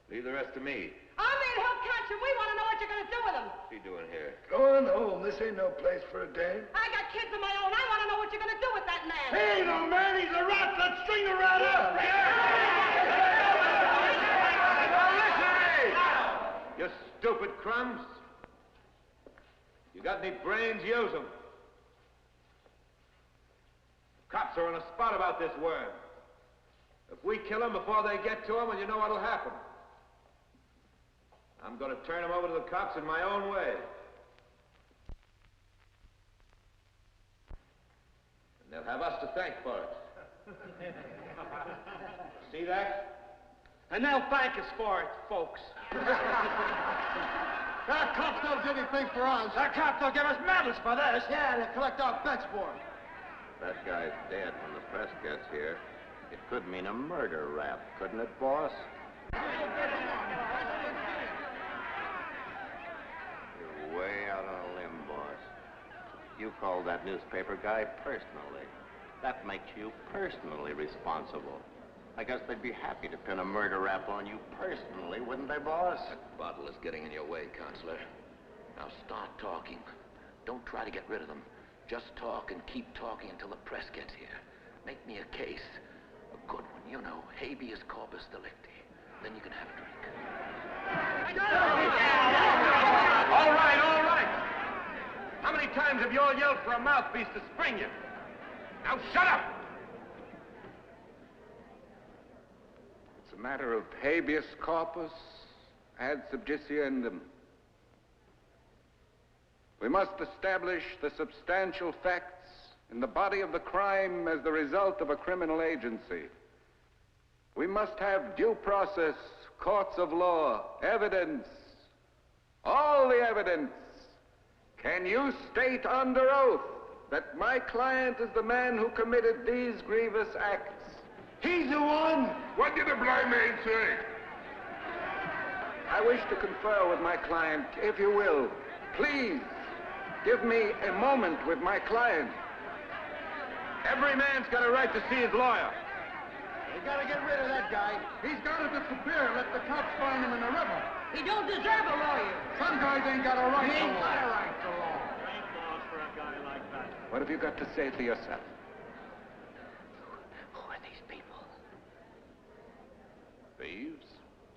Leave the rest to me. I'm in help catch him. We want to know what you're going to do with him. What's he doing here? Go on home. This ain't no place for a dame. I got kids of my own. I want to know what you're going to do with that man. He ain't no man. He's a rat. Let's string the rat up. Now listen to me! You stupid crumbs. You got any brains, use them. Cops are on a spot about this worm. If we kill him before they get to him, well, you know what'll happen. I'm going to turn him over to the cops in my own way. And they'll have us to thank for it. See that? And they'll thank us for it, folks. That cops don't do anything for us. That cop will give us medals for this. Yeah, they collect our bets for it. That guy's dead when the press gets here, it could mean a murder rap, couldn't it, boss? You're way out on a limb, boss. You called that newspaper guy personally. That makes you personally responsible. I guess they'd be happy to pin a murder rap on you personally, wouldn't they, boss? That bottle is getting in your way, Counselor. Now start talking. Don't try to get rid of them. Just talk and keep talking until the press gets here. Make me a case. A good one, you know, habeas corpus delicti. Then you can have a drink. All right, all right. How many times have you all yelled for a mouthpiece to spring you? Now shut up! It's a matter of habeas corpus ad subjiciendum. We must establish the substantial facts in the body of the crime as the result of a criminal agency. We must have due process, courts of law, evidence, all the evidence. Can you state under oath that my client is the man who committed these grievous acts? He's the one! What did the blind man say? I wish to confer with my client, if you will. Please, give me a moment with my client. Every man's got a right to see his lawyer. You gotta get rid of that guy. He's gotta disappear. Let the cops find him in the river. He don't deserve a lawyer. Some guys ain't got a right He to ain't law. got a right to law. Ain't laws for a guy like that. What have you got to say for yourself? Who are these people? Thieves,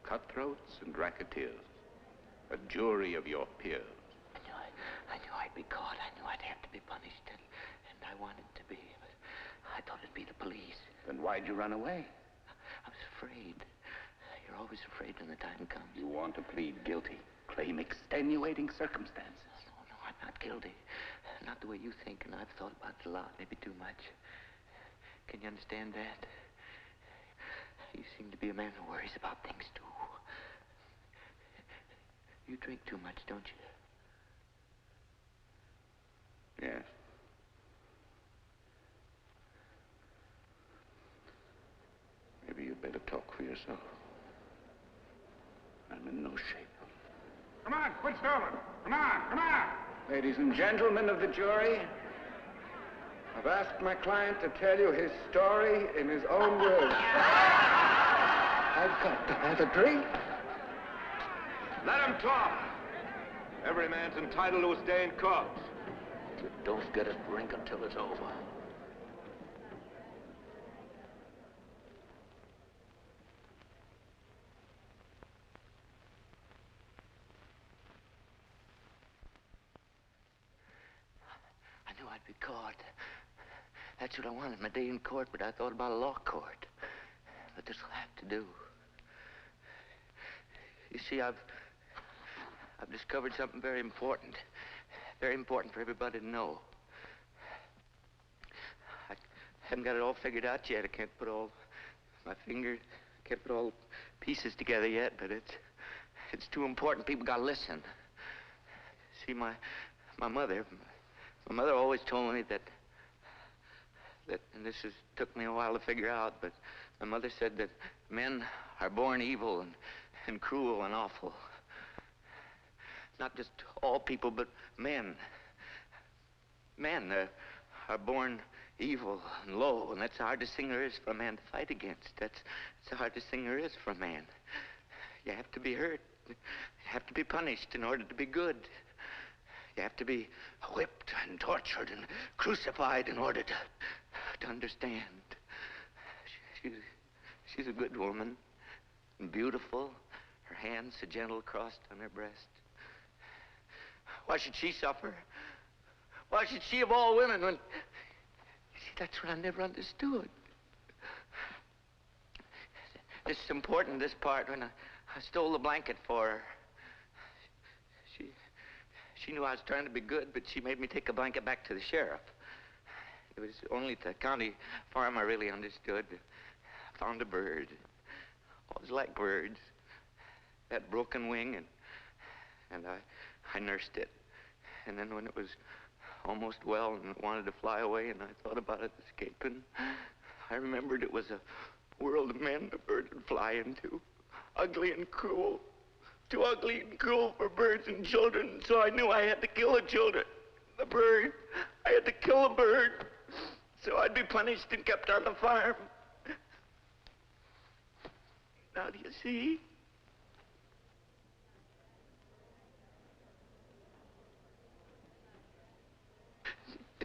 cutthroats, and racketeers. A jury of your peers. I knew I'd be caught. I knew I'd have to be punished, and I wanted to be, but I thought it'd be the police. Then why'd you run away? I was afraid. You're always afraid when the time comes. You want to plead guilty, claim extenuating circumstances. No, I'm not guilty. Not the way you think, and I've thought about it a lot, maybe too much. Can you understand that? You seem to be a man who worries about things, too. You drink too much, don't you? Yes. Maybe you'd better talk for yourself. I'm in no shape. Come on, quit stalling. Come on, come on. Ladies and gentlemen of the jury, I've asked my client to tell you his story in his own words. I've got to have a drink. Let him talk. Every man's entitled to a day in court. You don't get a drink until it's over. I knew I'd be caught. That's what I wanted, my day in court, but I thought about a law court. But this'll have to do. You see, I've discovered something very important. Very important for everybody to know. I haven't got it all figured out yet. I can't put all pieces together yet, but it's too important. People gotta listen. See, my mother always told me that, and took me a while to figure out, but my mother said that men are born evil and cruel and awful. Not just all people, but men. Men are born evil and low, and that's the hardest thing there is for a man to fight against. That's the hardest thing there is for a man. You have to be hurt. You have to be punished in order to be good. You have to be whipped and tortured and crucified in order to understand. She's a good woman and beautiful. Her hands so gentle crossed on her breast. Why should she suffer? Why should she of all women when... See, that's what I never understood. This is important, this part, when I stole the blanket for her. She knew I was trying to be good, but she made me take the blanket back to the sheriff. It was only at the county farm I really understood. I found a bird. Always like birds. That broken wing, and I nursed it. And then when it was almost well and it wanted to fly away and I thought about it escaping, I remembered it was a world of men a bird would fly into. Ugly and cruel. Too ugly and cruel for birds and children, so I knew I had to kill the children. The bird. I had to kill the bird. So I'd be punished and kept on the farm. Now do you see?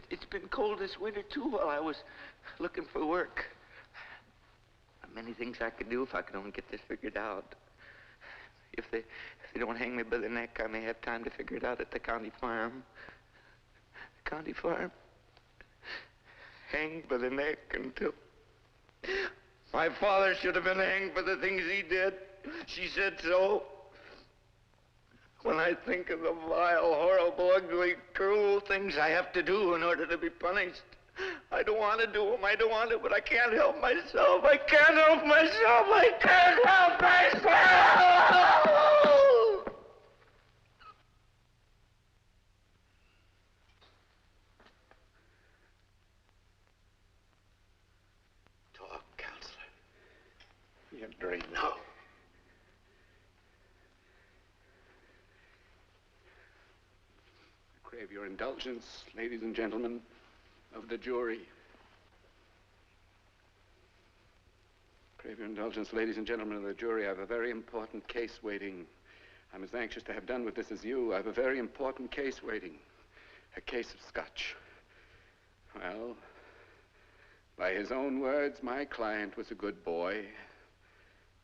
It's been cold this winter, too, while I was looking for work. Many things I could do if I could only get this figured out. If they don't hang me by the neck, I may have time to figure it out at the county farm. The county farm. Hanged by the neck until... My father should have been hanged for the things he did. She said so. When I think of the vile, horrible, ugly, cruel things I have to do in order to be punished, I don't want to do them. I don't want to, but I can't help myself. I can't help myself. I can't help myself! Talk, counselor. You drink. No. I crave your indulgence, ladies and gentlemen of the jury. Crave your indulgence, ladies and gentlemen of the jury. I have a very important case waiting. I'm as anxious to have done with this as you. I have a very important case waiting. A case of scotch. Well, by his own words, my client was a good boy.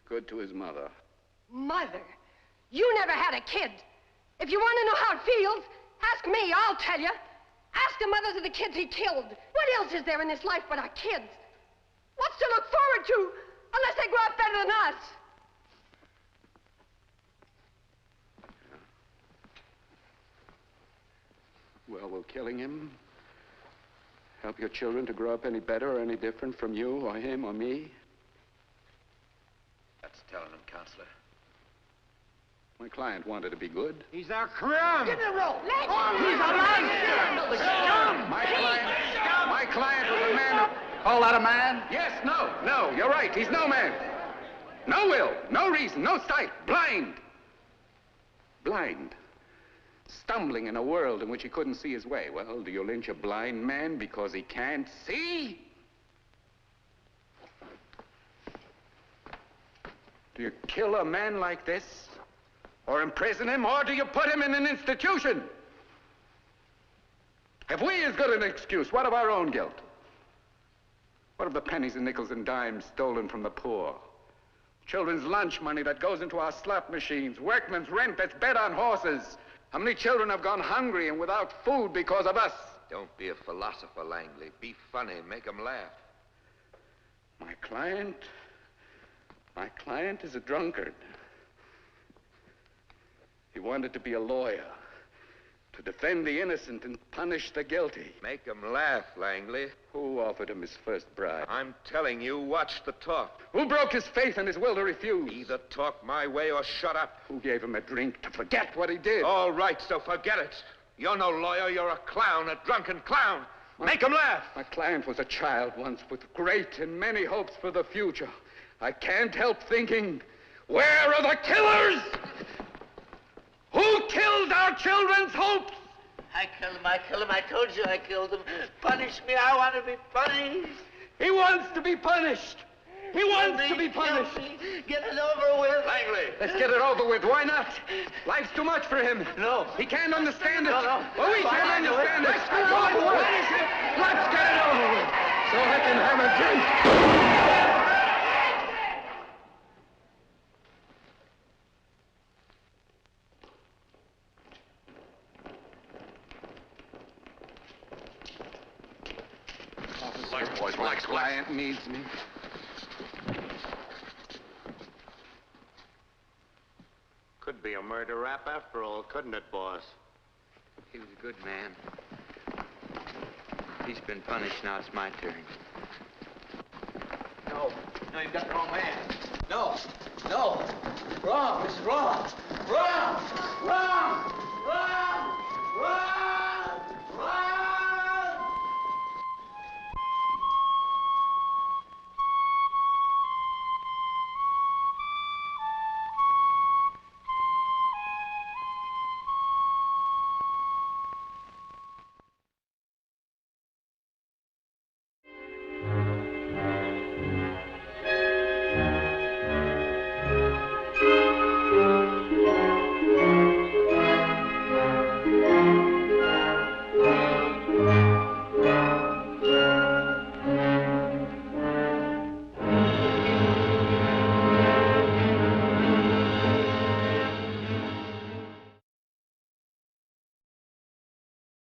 Good to his mother. Mother? You never had a kid. If you want to know how it feels, ask me, I'll tell you. Ask the mothers of the kids he killed. What else is there in this life but our kids? What's to look forward to unless they grow up better than us? Well, will killing him help your children to grow up any better or any different from you or him or me? That's telling him, counselor. My client wanted to be good. He's our crumb. Give me a roll. Let He's a gangster! Scum! My client was a man. Call that a man? Yes, no, you're right. He's no man. No will, no reason, no sight. Blind. Blind. Stumbling in a world in which he couldn't see his way. Well, do you lynch a blind man because he can't see? Do you kill a man like this? Or imprison him, or do you put him in an institution? Have we as good an excuse? What of our own guilt? What of the pennies and nickels and dimes stolen from the poor? Children's lunch money that goes into our slot machines, workmen's rent that's bet on horses. How many children have gone hungry and without food because of us? Don't be a philosopher, Langley. Be funny, make them laugh. My client is a drunkard. He wanted to be a lawyer, to defend the innocent and punish the guilty. Make them laugh, Langley. Who offered him his first bribe? I'm telling you, watch the talk. Who broke his faith and his will to refuse? Either talk my way or shut up. Who gave him a drink to forget what he did? All right, so forget it. You're no lawyer, you're a clown, a drunken clown. Make them laugh. My client was a child once with great and many hopes for the future. I can't help thinking, where are the killers? Who killed our children's hopes? I killed him. I told you I killed him. Punish me. I want to be punished. He wants to be punished. He wants to be punished. Get it over with. Langley. Let's get it over with. Why not? Life's too much for him. No. He can't understand it. No. Well, we can't understand it. Let's get it over with. Let's get it over with. So I can have a drink. My client needs me. Could be a murder rap after all, couldn't it, boss? He was a good man. He's been punished, now it's my turn. No, you've got the wrong man. No. Wrong, this is wrong. Wrong!